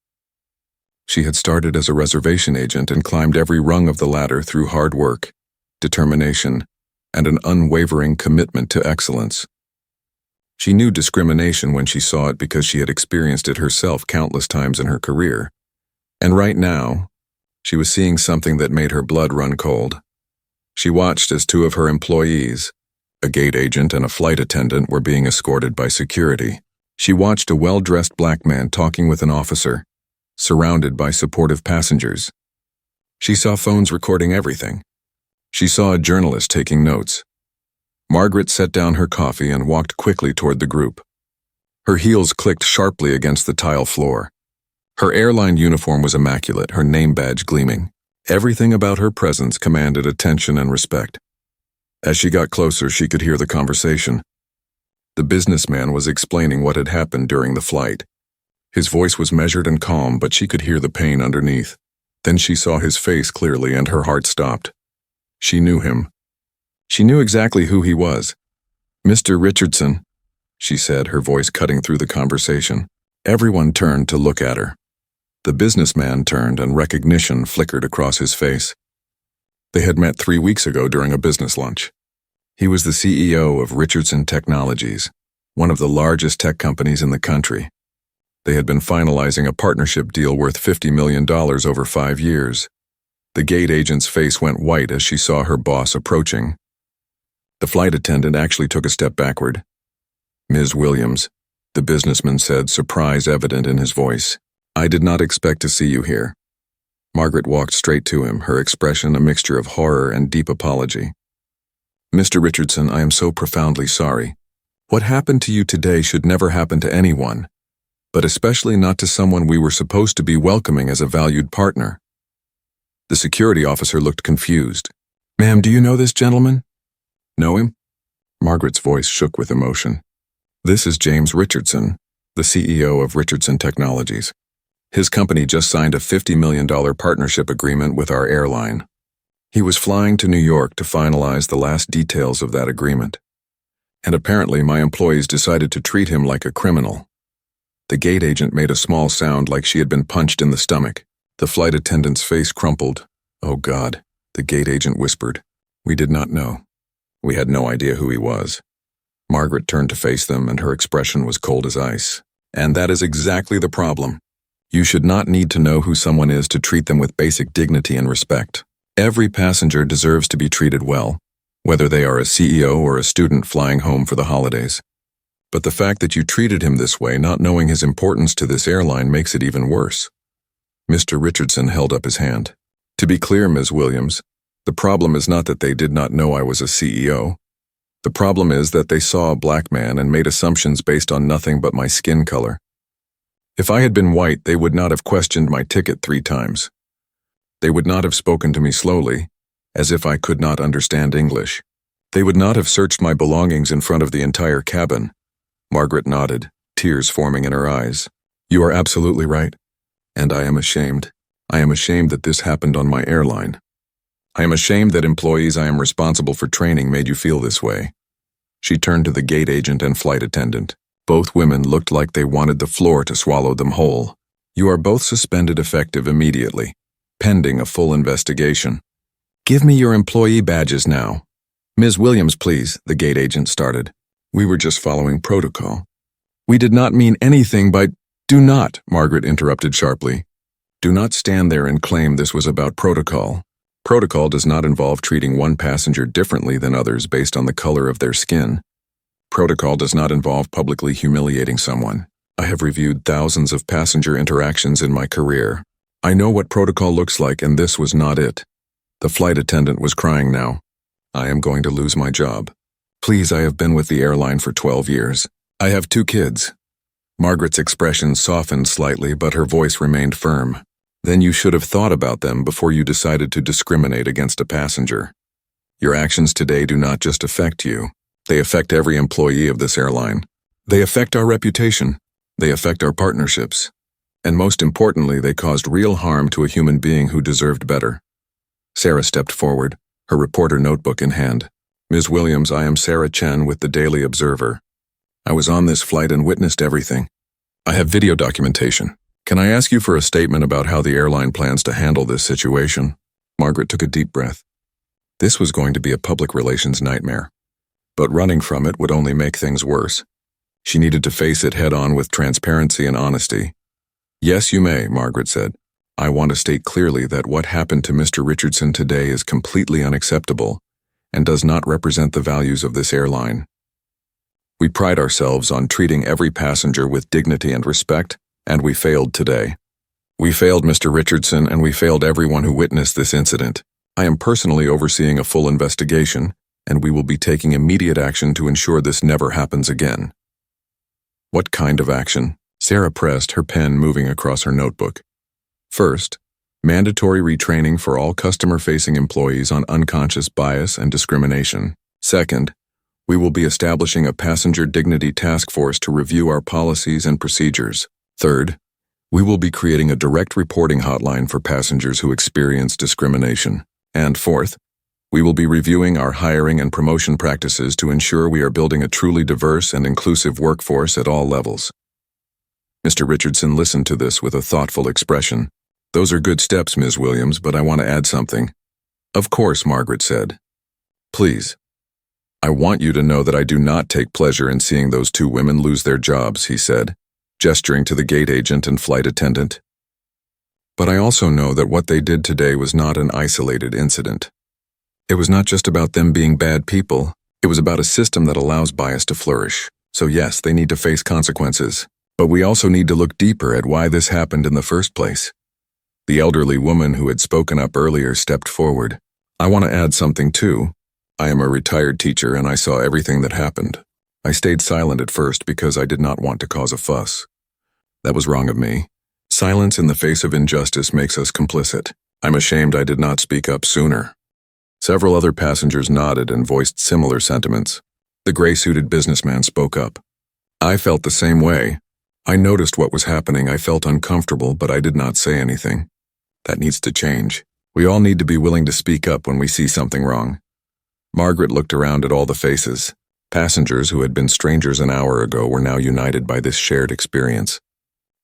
She had started as a reservation agent and climbed every rung of the ladder through hard work, determination, and an unwavering commitment to excellence. She knew discrimination when she saw it because she had experienced it herself countless times in her career. And right now, she was seeing something that made her blood run cold. She watched as two of her employees, a gate agent and a flight attendant, were being escorted by security. She watched a well-dressed black man talking with an officer, surrounded by supportive passengers. She saw phones recording everything. She saw a journalist taking notes. Margaret set down her coffee and walked quickly toward the group. Her heels clicked sharply against the tile floor. Her airline uniform was immaculate, her name badge gleaming. Everything about her presence commanded attention and respect. As she got closer, she could hear the conversation. The businessman was explaining what had happened during the flight. His voice was measured and calm, but she could hear the pain underneath. Then she saw his face clearly and her heart stopped. She knew him. She knew exactly who he was. "Mr. Richardson," she said, her voice cutting through the conversation. Everyone turned to look at her. The businessman turned and recognition flickered across his face. They had met 3 weeks ago during a business lunch. He was the CEO of Richardson Technologies, one of the largest tech companies in the country. They had been finalizing a partnership deal worth $50 million over 5 years. The gate agent's face went white as she saw her boss approaching. The flight attendant actually took a step backward. "Ms. Williams," the businessman said, surprise evident in his voice. "I did not expect to see you here." Margaret walked straight to him, her expression a mixture of horror and deep apology. "Mr. Richardson, I am so profoundly sorry. What happened to you today should never happen to anyone, but especially not to someone we were supposed to be welcoming as a valued partner." The security officer looked confused. "Ma'am, do you know this gentleman?" "Know him?" Margaret's voice shook with emotion. "This is James Richardson, the CEO of Richardson Technologies. His company just signed a $50 million partnership agreement with our airline. He was flying to New York to finalize the last details of that agreement. And apparently my employees decided to treat him like a criminal." The gate agent made a small sound like she had been punched in the stomach. The flight attendant's face crumpled. "Oh God," the gate agent whispered. "We did not know. We had no idea who he was." Margaret turned to face them, and her expression was cold as ice. "And that is exactly the problem. You should not need to know who someone is to treat them with basic dignity and respect. Every passenger deserves to be treated well, whether they are a CEO or a student flying home for the holidays. But the fact that you treated him this way, not knowing his importance to this airline, makes it even worse." Mr. Richardson held up his hand. "To be clear, Ms. Williams, the problem is not that they did not know I was a CEO. The problem is that they saw a black man and made assumptions based on nothing but my skin color. If I had been white, they would not have questioned my ticket 3 times. They would not have spoken to me slowly, as if I could not understand English. They would not have searched my belongings in front of the entire cabin." Margaret nodded, tears forming in her eyes. "You are absolutely right, and I am ashamed. I am ashamed that this happened on my airline. I am ashamed that employees I am responsible for training made you feel this way." She turned to the gate agent and flight attendant. Both women looked like they wanted the floor to swallow them whole. "You are both suspended effective immediately, pending a full investigation. Give me your employee badges now." "Ms. Williams, please," the gate agent started. "We were just following protocol." "We did not mean anything by—" "Do not," Margaret interrupted sharply. "Do not stand there and claim this was about protocol. Protocol does not involve treating one passenger differently than others based on the color of their skin. Protocol does not involve publicly humiliating someone. I have reviewed thousands of passenger interactions in my career. I know what protocol looks like, and this was not it." The flight attendant was crying now. "I am going to lose my job. Please, I have been with the airline for 12 years. I have 2 kids. Margaret's expression softened slightly, but her voice remained firm. Then you should have thought about them before you decided to discriminate against a passenger. Your actions today do not just affect you. They affect every employee of this airline. They affect our reputation. They affect our partnerships. And most importantly, they caused real harm to a human being who deserved better. Sarah stepped forward, her reporter notebook in hand. Ms. Williams, I am Sarah Chen with the Daily Observer. I was on this flight and witnessed everything. I have video documentation. Can I ask you for a statement about how the airline plans to handle this situation? Margaret took a deep breath. This was going to be a public relations nightmare. But running from it would only make things worse. She needed to face it head-on with transparency and honesty. Yes, you may, Margaret said. I want to state clearly that what happened to Mr. Richardson today is completely unacceptable and does not represent the values of this airline. We pride ourselves on treating every passenger with dignity and respect, and we failed today. We failed Mr. Richardson, and we failed everyone who witnessed this incident. I am personally overseeing a full investigation, and we will be taking immediate action to ensure this never happens again. What kind of action? Sarah pressed, her pen moving across her notebook. First, mandatory retraining for all customer-facing employees on unconscious bias and discrimination. Second, we will be establishing a passenger dignity task force to review our policies and procedures. Third, we will be creating a direct reporting hotline for passengers who experience discrimination. And fourth, we will be reviewing our hiring and promotion practices to ensure we are building a truly diverse and inclusive workforce at all levels. Mr. Richardson listened to this with a thoughtful expression. Those are good steps, Ms. Williams, but I want to add something. Of course, Margaret said. Please. I want you to know that I do not take pleasure in seeing those two women lose their jobs, he said, gesturing to the gate agent and flight attendant. But I also know that what they did today was not an isolated incident. It was not just about them being bad people. It was about a system that allows bias to flourish. So yes, they need to face consequences. But we also need to look deeper at why this happened in the first place. The elderly woman who had spoken up earlier stepped forward. I want to add something too. I am a retired teacher and I saw everything that happened. I stayed silent at first because I did not want to cause a fuss. That was wrong of me. Silence in the face of injustice makes us complicit. I'm ashamed I did not speak up sooner. Several other passengers nodded and voiced similar sentiments. The gray-suited businessman spoke up. I felt the same way. I noticed what was happening. I felt uncomfortable, but I did not say anything. That needs to change. We all need to be willing to speak up when we see something wrong. Margaret looked around at all the faces. Passengers who had been strangers an hour ago were now united by this shared experience.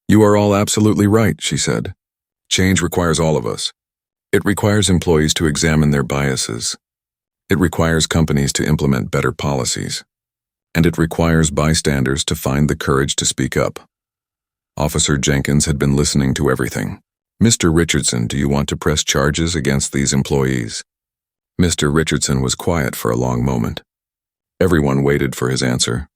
You are all absolutely right, she said. Change requires all of us. It requires employees to examine their biases. It requires companies to implement better policies. And it requires bystanders to find the courage to speak up. Officer Jenkins had been listening to everything. Mr. Richardson, do you want to press charges against these employees? Mr. Richardson was quiet for a long moment. Everyone waited for his answer.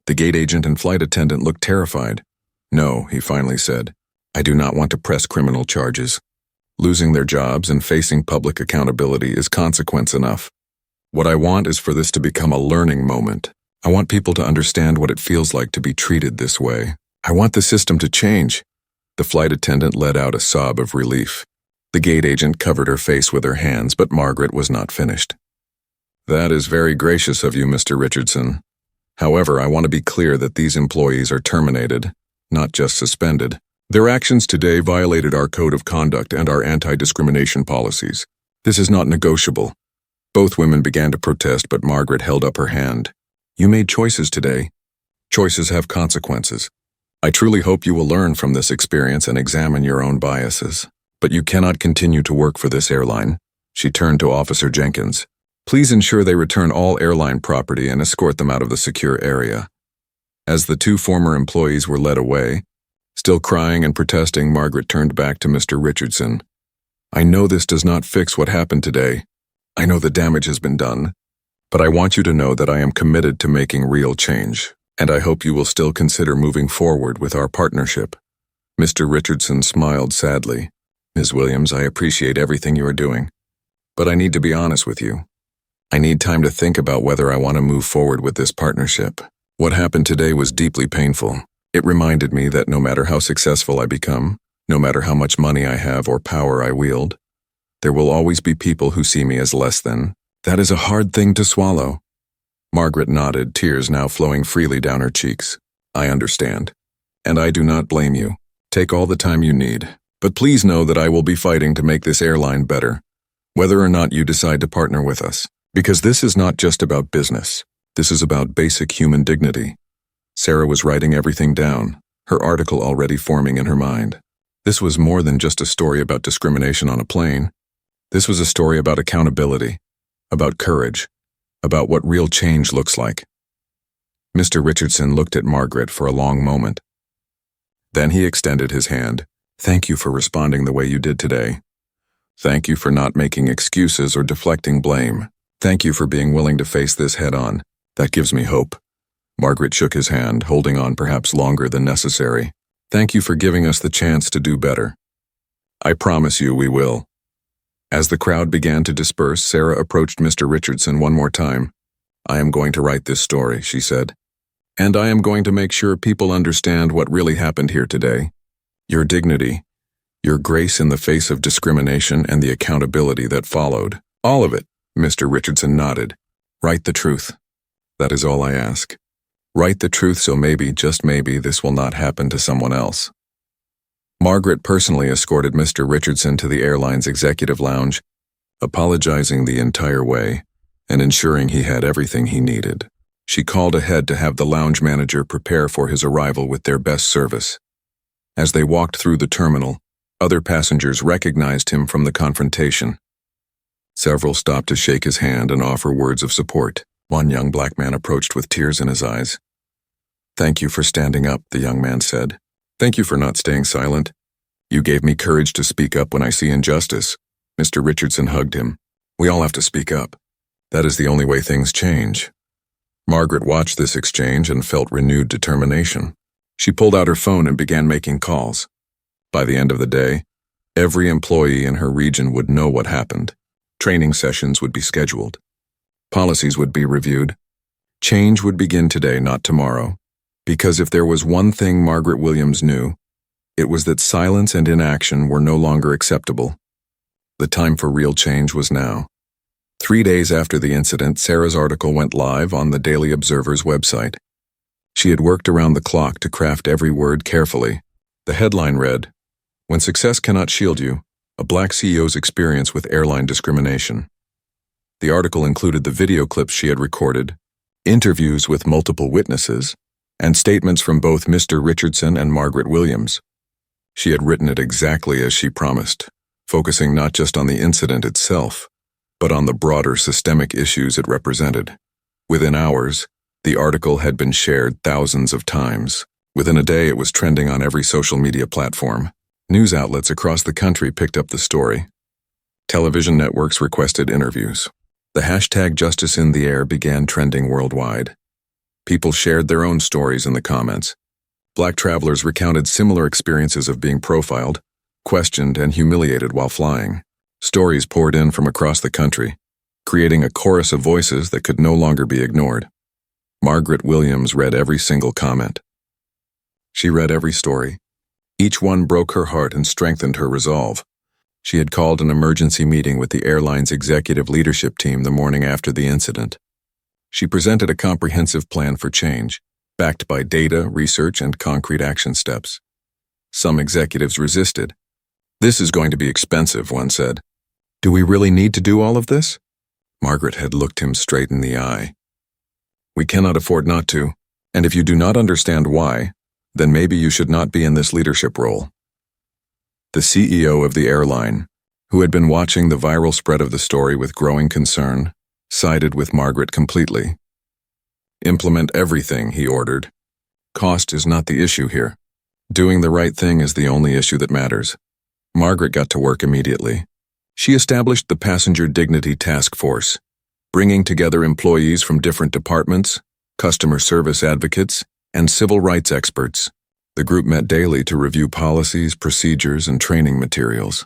The gate agent and flight attendant looked terrified. No, he finally said. I do not want to press criminal charges. Losing their jobs and facing public accountability is consequence enough. What I want is for this to become a learning moment. I want people to understand what it feels like to be treated this way. I want the system to change. The flight attendant let out a sob of relief. The gate agent covered her face with her hands, but Margaret was not finished. That is very gracious of you, Mr. Richardson. However, I want to be clear that these employees are terminated, not just suspended. Their actions today violated our code of conduct and our anti-discrimination policies. This is not negotiable. Both women began to protest, but Margaret held up her hand. You made choices today. Choices have consequences. I truly hope you will learn from this experience and examine your own biases. But you cannot continue to work for this airline. She turned to Officer Jenkins. Please ensure they return all airline property and escort them out of the secure area. As the two former employees were led away, still crying and protesting, Margaret turned back to Mr. Richardson. I know this does not fix what happened today. I know the damage has been done. But I want you to know that I am committed to making real change, and I hope you will still consider moving forward with our partnership. Mr. Richardson smiled sadly. Ms. Williams, I appreciate everything you are doing, but I need to be honest with you. I need time to think about whether I want to move forward with this partnership. What happened today was deeply painful, It reminded me that no matter how successful I become, no matter how much money I have or power I wield, there will always be people who see me as less than. That is a hard thing to swallow. Margaret nodded, tears now flowing freely down her cheeks. I understand. And I do not blame you. Take all the time you need. But please know that I will be fighting to make this airline better, whether or not you decide to partner with us. Because this is not just about business. This is about basic human dignity. Sarah was writing everything down, her article already forming in her mind. This was more than just a story about discrimination on a plane. This was a story about accountability, about courage, about what real change looks like. Mr. Richardson looked at Margaret for a long moment. Then he extended his hand. Thank you for responding the way you did today. Thank you for not making excuses or deflecting blame. Thank you for being willing to face this head-on. That gives me hope. Margaret shook his hand, holding on perhaps longer than necessary. Thank you for giving us the chance to do better. I promise you we will. As the crowd began to disperse, Sarah approached Mr. Richardson one more time. I am going to write this story, she said. And I am going to make sure people understand what really happened here today. Your dignity, your grace in the face of discrimination, and the accountability that followed. All of it, Mr. Richardson nodded. Write the truth. That is all I ask. Write the truth so maybe, just maybe, this will not happen to someone else. Margaret personally escorted Mr. Richardson to the airline's executive lounge, apologizing the entire way and ensuring he had everything he needed. She called ahead to have the lounge manager prepare for his arrival with their best service. As they walked through the terminal, other passengers recognized him from the confrontation. Several stopped to shake his hand and offer words of support. One young black man approached with tears in his eyes. Thank you for standing up, the young man said. Thank you for not staying silent. You gave me courage to speak up when I see injustice. Mr. Richardson hugged him. We all have to speak up. That is the only way things change. Margaret watched this exchange and felt renewed determination. She pulled out her phone and began making calls. By the end of the day, every employee in her region would know what happened. Training sessions would be scheduled. Policies would be reviewed. Change would begin today, not tomorrow. Because if there was one thing Margaret Williams knew, it was that silence and inaction were no longer acceptable. The time for real change was now. 3 days after the incident, Sarah's article went live on the Daily Observer's website. She had worked around the clock to craft every word carefully. The headline read, When Success Cannot Shield You, a Black CEO's Experience with Airline Discrimination. The article included the video clips she had recorded, interviews with multiple witnesses, and statements from both Mr. Richardson and Margaret Williams. She had written it exactly as she promised, focusing not just on the incident itself, but on the broader systemic issues it represented. Within hours, the article had been shared thousands of times. Within a day, it was trending on every social media platform. News outlets across the country picked up the story. Television networks requested interviews. The hashtag Justice in the Air began trending worldwide. People shared their own stories in the comments. Black travelers recounted similar experiences of being profiled, questioned, and humiliated while flying. Stories poured in from across the country, creating a chorus of voices that could no longer be ignored. Margaret Williams read every single comment. She read every story. Each one broke her heart and strengthened her resolve. She had called an emergency meeting with the airline's executive leadership team the morning after the incident. She presented a comprehensive plan for change, backed by data, research, and concrete action steps. Some executives resisted. This is going to be expensive, one said. Do we really need to do all of this? Margaret had looked him straight in the eye. We cannot afford not to, and if you do not understand why, then maybe you should not be in this leadership role. The CEO of the airline, who had been watching the viral spread of the story with growing concern, sided with Margaret completely. Implement everything, he ordered. Cost is not the issue here. Doing the right thing is the only issue that matters. Margaret got to work immediately. She established the Passenger Dignity Task Force, bringing together employees from different departments, customer service advocates, and civil rights experts. The group met daily to review policies, procedures, and training materials.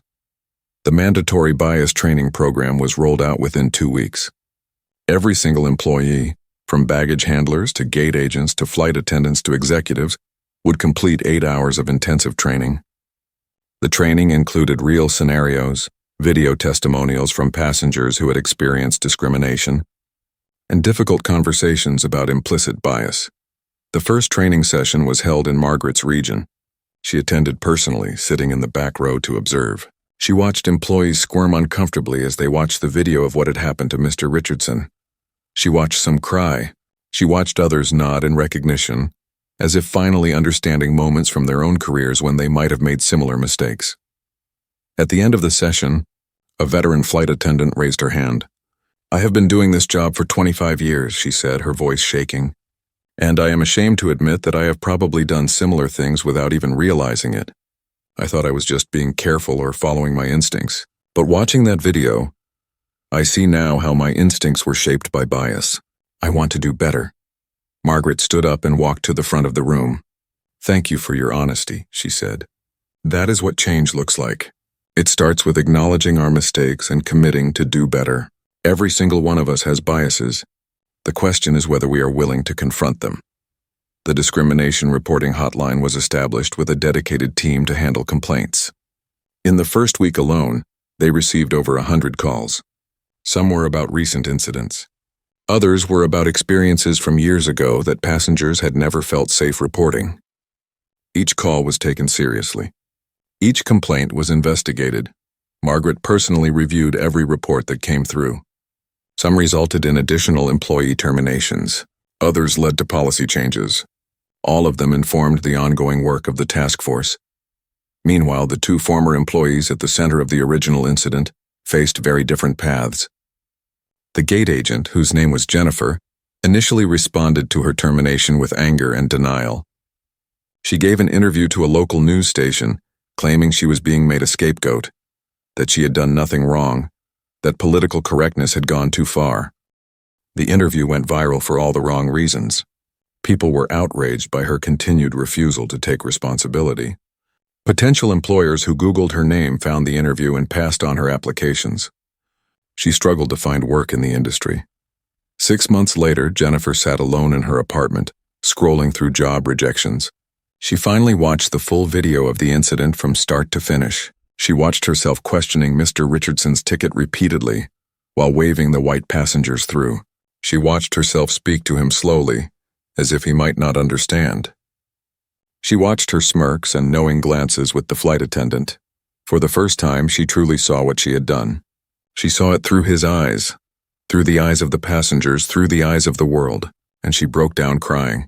The mandatory bias training program was rolled out within 2 weeks. Every single employee, from baggage handlers to gate agents to flight attendants to executives, would complete 8 hours of intensive training. The training included real scenarios, video testimonials from passengers who had experienced discrimination, and difficult conversations about implicit bias. The first training session was held in Margaret's region. She attended personally, sitting in the back row to observe. She watched employees squirm uncomfortably as they watched the video of what had happened to Mr. Richardson. She watched some cry. She watched others nod in recognition, as if finally understanding moments from their own careers when they might have made similar mistakes. At the end of the session, a veteran flight attendant raised her hand. "I have been doing this job for 25 years, she said, her voice shaking. "And I am ashamed to admit that I have probably done similar things without even realizing it. I thought I was just being careful or following my instincts. But watching that video, I see now how my instincts were shaped by bias. I want to do better." Margaret stood up and walked to the front of the room. "Thank you for your honesty," she said. "That is what change looks like. It starts with acknowledging our mistakes and committing to do better. Every single one of us has biases. The question is whether we are willing to confront them." The discrimination reporting hotline was established with a dedicated team to handle complaints. In the first week alone, they received over 100 calls. Some were about recent incidents. Others were about experiences from years ago that passengers had never felt safe reporting. Each call was taken seriously. Each complaint was investigated. Margaret personally reviewed every report that came through. Some resulted in additional employee terminations. Others led to policy changes. All of them informed the ongoing work of the task force. Meanwhile, the two former employees at the center of the original incident faced very different paths. The gate agent, whose name was Jennifer, initially responded to her termination with anger and denial. She gave an interview to a local news station, claiming she was being made a scapegoat, that she had done nothing wrong, that political correctness had gone too far. The interview went viral for all the wrong reasons. People were outraged by her continued refusal to take responsibility. Potential employers who Googled her name found the interview and passed on her applications. She struggled to find work in the industry. 6 months later, Jennifer sat alone in her apartment, scrolling through job rejections. She finally watched the full video of the incident from start to finish. She watched herself questioning Mr. Richardson's ticket repeatedly, while waving the white passengers through. She watched herself speak to him slowly, as if he might not understand. She watched her smirks and knowing glances with the flight attendant. For the first time, she truly saw what she had done. She saw it through his eyes, through the eyes of the passengers, through the eyes of the world, and she broke down crying.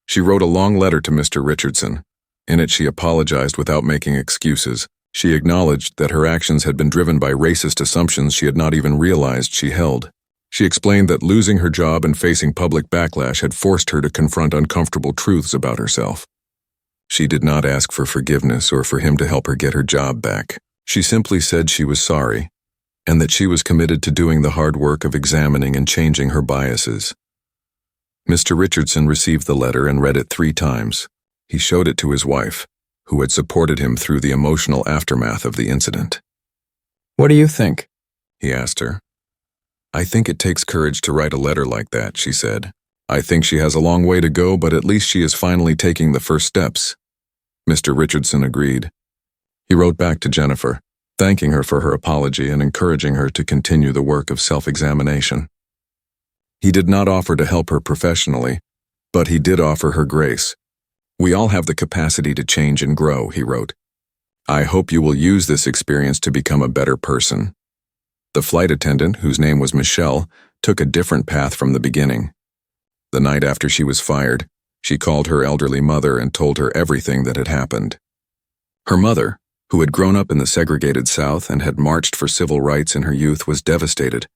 She wrote a long letter to Mr. Richardson. In it, she apologized without making excuses. She acknowledged that her actions had been driven by racist assumptions she had not even realized she held. She explained that losing her job and facing public backlash had forced her to confront uncomfortable truths about herself. She did not ask for forgiveness or for him to help her get her job back. She simply said she was sorry, and that she was committed to doing the hard work of examining and changing her biases. Mr. Richardson received the letter and read it 3 times. He showed it to his wife, who had supported him through the emotional aftermath of the incident. "What do you think?" he asked her. "I think it takes courage to write a letter like that," she said. "I think she has a long way to go, but at least she is finally taking the first steps." Mr. Richardson agreed. He wrote back to Jennifer, thanking her for her apology and encouraging her to continue the work of self-examination. He did not offer to help her professionally, but he did offer her grace. "We all have the capacity to change and grow," he wrote. "I hope you will use this experience to become a better person." The flight attendant, whose name was Michelle, took a different path from the beginning. The night after she was fired, she called her elderly mother and told her everything that had happened. Her mother, who had grown up in the segregated South and had marched for civil rights in her youth, was devastated.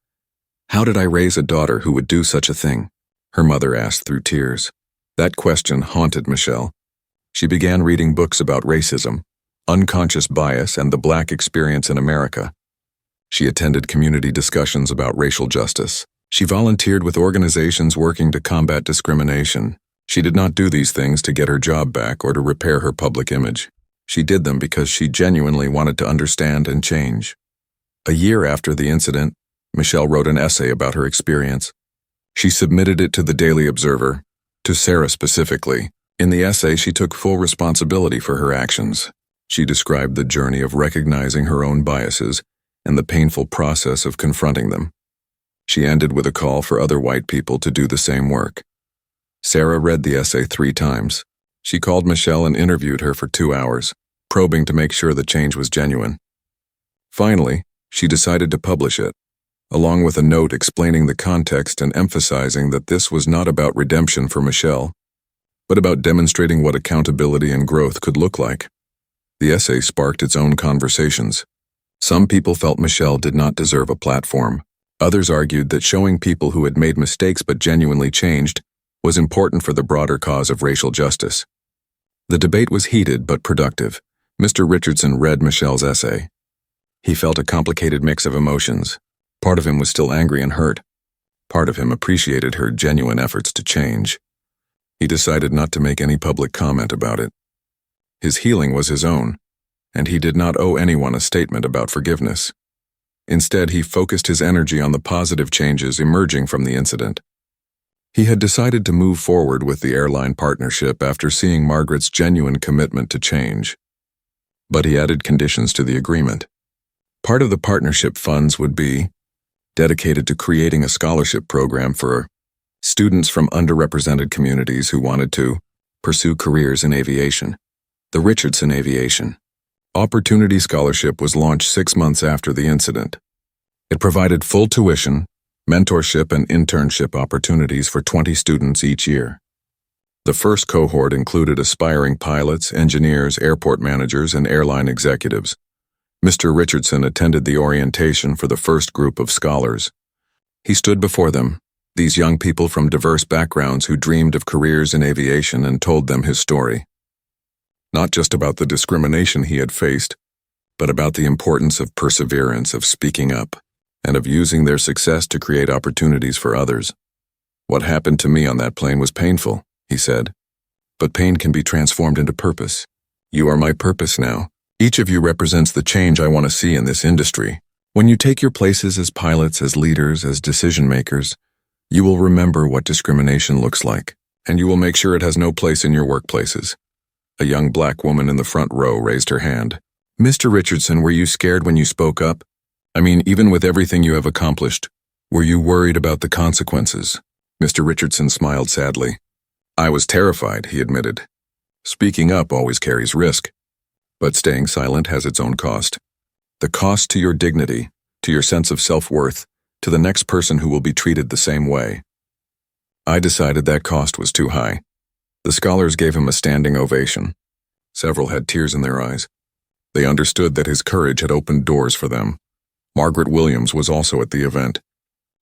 "How did I raise a daughter who would do such a thing?" her mother asked through tears. That question haunted Michelle. She began reading books about racism, unconscious bias, and the Black experience in America. She attended community discussions about racial justice. She volunteered with organizations working to combat discrimination. She did not do these things to get her job back or to repair her public image. She did them because she genuinely wanted to understand and change. A year after the incident, Michelle wrote an essay about her experience. She submitted it to the Daily Observer, to Sarah specifically, In the essay, she took full responsibility for her actions. She described the journey of recognizing her own biases and the painful process of confronting them. She ended with a call for other white people to do the same work. Sarah read the essay 3 times. She called Michelle and interviewed her for 2 hours, probing to make sure the change was genuine. Finally, she decided to publish it, along with a note explaining the context and emphasizing that this was not about redemption for Michelle, but about demonstrating what accountability and growth could look like. The essay sparked its own conversations. Some people felt Michelle did not deserve a platform. Others argued that showing people who had made mistakes but genuinely changed was important for the broader cause of racial justice. The debate was heated but productive. Mr. Richardson read Michelle's essay. He felt a complicated mix of emotions. Part of him was still angry and hurt. Part of him appreciated her genuine efforts to change. He decided not to make any public comment about it. His healing was his own, and he did not owe anyone a statement about forgiveness. Instead, he focused his energy on the positive changes emerging from the incident. He had decided to move forward with the airline partnership after seeing Margaret's genuine commitment to change. But he added conditions to the agreement. Part of the partnership funds would be dedicated to creating a scholarship program for students from underrepresented communities who wanted to pursue careers in aviation. The Richardson Aviation Opportunity Scholarship was launched 6 months after the incident. It provided full tuition, mentorship, and internship opportunities for 20 students each year. The first cohort included aspiring pilots, engineers, airport managers, and airline executives. Mr. Richardson attended the orientation for the first group of scholars. He stood before them, these young people from diverse backgrounds who dreamed of careers in aviation, and told them his story. Not just about the discrimination he had faced, but about the importance of perseverance, of speaking up, and of using their success to create opportunities for others. What happened to me on that plane was painful, he said. But pain can be transformed into purpose. You are my purpose now. Each of you represents the change I want to see in this industry. When you take your places as pilots, as leaders, as decision makers, you will remember what discrimination looks like, and you will make sure it has no place in your workplaces. A young black woman in the front row raised her hand. Mr. Richardson, were you scared when you spoke up? I mean, even with everything you have accomplished, were you worried about the consequences? Mr. Richardson smiled sadly. I was terrified, he admitted. Speaking up always carries risk, but staying silent has its own cost. The cost to your dignity, to your sense of self-worth, to the next person who will be treated the same way. I decided that cost was too high. The scholars gave him a standing ovation. Several had tears in their eyes. They understood that his courage had opened doors for them. Margaret Williams was also at the event.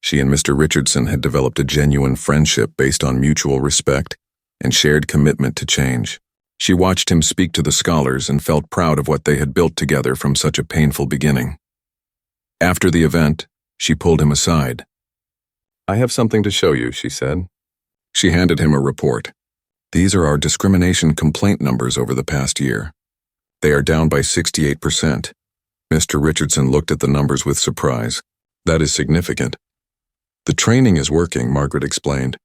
She and Mr. Richardson had developed a genuine friendship based on mutual respect and shared commitment to change. She watched him speak to the scholars and felt proud of what they had built together from such a painful beginning. After the event, she pulled him aside. I have something to show you, she said. She handed him a report. These are our discrimination complaint numbers over the past year. They are down by 68%. Mr. Richardson looked at the numbers with surprise. That is significant. The training is working, Margaret explained.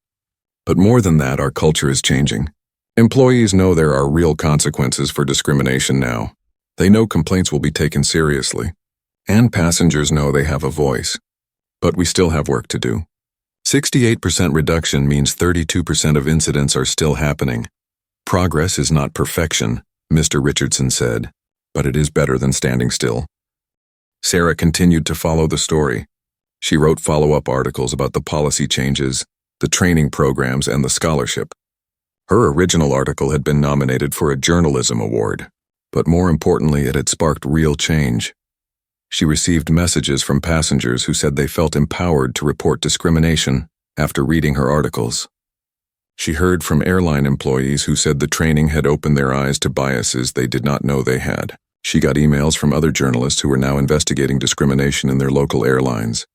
But more than that, our culture is changing. Employees know there are real consequences for discrimination now. They know complaints will be taken seriously. And passengers know they have a voice. But we still have work to do. 68% reduction means 32% of incidents are still happening. Progress is not perfection, Mr. Richardson said, but it is better than standing still. Sarah continued to follow the story. She wrote follow-up articles about the policy changes, the training programs, and the scholarship. Her original article had been nominated for a journalism award, but more importantly, it had sparked real change. She received messages from passengers who said they felt empowered to report discrimination after reading her articles. She heard from airline employees who said the training had opened their eyes to biases they did not know they had. She got emails from other journalists who were now investigating discrimination in their local airlines.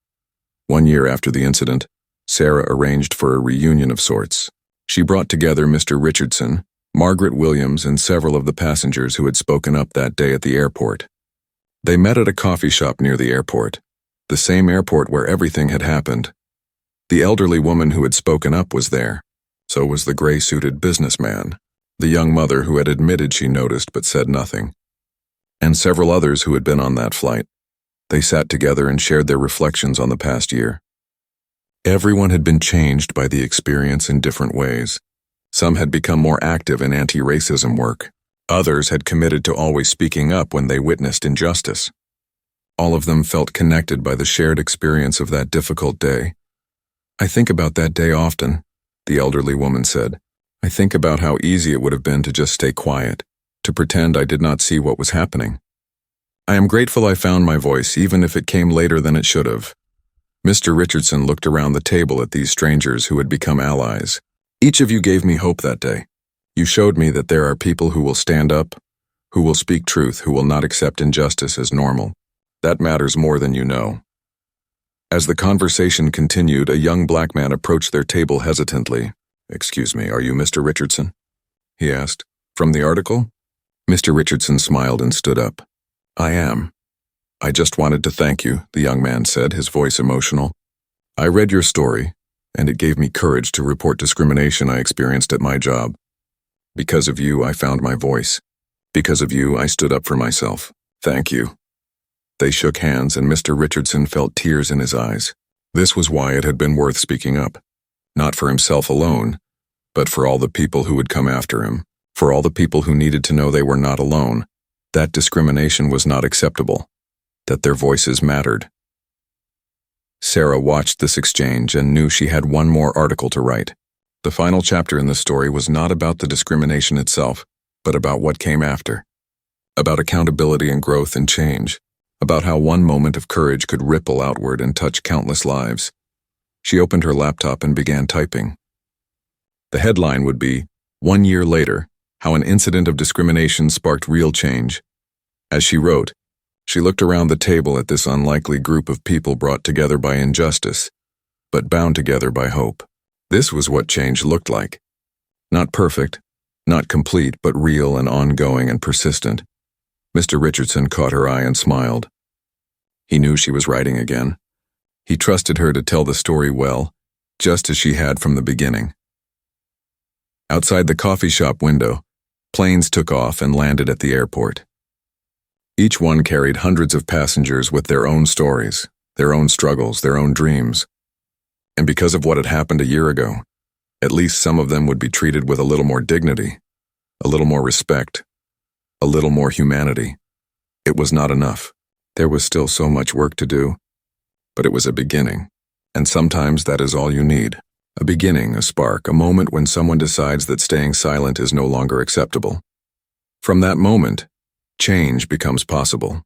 1 year after the incident, Sarah arranged for a reunion of sorts. She brought together Mr. Richardson, Margaret Williams, and several of the passengers who had spoken up that day at the airport. They met at a coffee shop near the airport, the same airport where everything had happened. The elderly woman who had spoken up was there. So was the gray-suited businessman. the young mother who had admitted she noticed but said nothing, and several others who had been on that flight. They sat together and shared their reflections on the past year. Everyone had been changed by the experience in different ways. Some had become more active in anti-racism work. Others had committed to always speaking up when they witnessed injustice. All of them felt connected by the shared experience of that difficult day. "I think about that day often," the elderly woman said. "I think about how easy it would have been to just stay quiet, to pretend I did not see what was happening. I am grateful I found my voice, even if it came later than it should have." Mr. Richardson looked around the table at these strangers who had become allies. "Each of you gave me hope that day. You showed me that there are people who will stand up, who will speak truth, who will not accept injustice as normal. That matters more than you know." As the conversation continued, a young black man approached their table hesitantly. "Excuse me, are you Mr. Richardson?" he asked. "From the article?" Mr. Richardson smiled and stood up. "I am. I just wanted to thank you," the young man said, his voice emotional. "I read your story, and it gave me courage to report discrimination I experienced at my job. Because of you, I found my voice. Because of you, I stood up for myself. Thank you." They shook hands, and Mr. Richardson felt tears in his eyes. This was why it had been worth speaking up. Not for himself alone, but for all the people who would come after him, for all the people who needed to know they were not alone, that discrimination was not acceptable, that their voices mattered. Sarah watched this exchange and knew she had one more article to write. The final chapter in the story was not about the discrimination itself, but about what came after. About accountability and growth and change. About how one moment of courage could ripple outward and touch countless lives. She opened her laptop and began typing. The headline would be, "1 year later, how an incident of discrimination sparked real change." As she wrote, she looked around the table at this unlikely group of people brought together by injustice, but bound together by hope. This was what change looked like. Not perfect, not complete, but real and ongoing and persistent. Mr. Richardson caught her eye and smiled. He knew she was writing again. He trusted her to tell the story well, just as she had from the beginning. Outside the coffee shop window, planes took off and landed at the airport. Each one carried hundreds of passengers with their own stories, their own struggles, their own dreams. And because of what had happened a year ago, at least some of them would be treated with a little more dignity, a little more respect, a little more humanity. It was not enough. There was still so much work to do, but it was a beginning, and sometimes that is all you need. A beginning, a spark, a moment when someone decides that staying silent is no longer acceptable. From that moment, change becomes possible.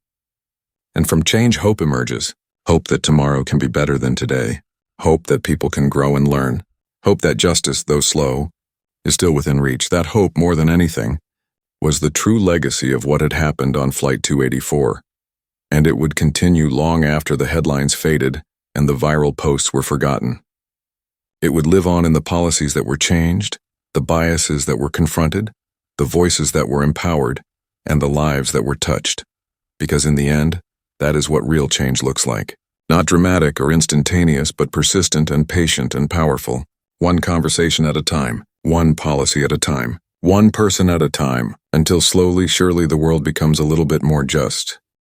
And from change, hope emerges. Hope that tomorrow can be better than today. Hope that people can grow and learn. Hope that justice, though slow, is still within reach. That hope, more than anything, was the true legacy of what had happened on Flight 284. And it would continue long after the headlines faded and the viral posts were forgotten. It would live on in the policies that were changed, the biases that were confronted, the voices that were empowered, and the lives that were touched. Because in the end, that is what real change looks like. Not dramatic or instantaneous, but persistent and patient and powerful. One conversation at a time, one policy at a time, one person at a time, until slowly, surely the world becomes a little bit more just.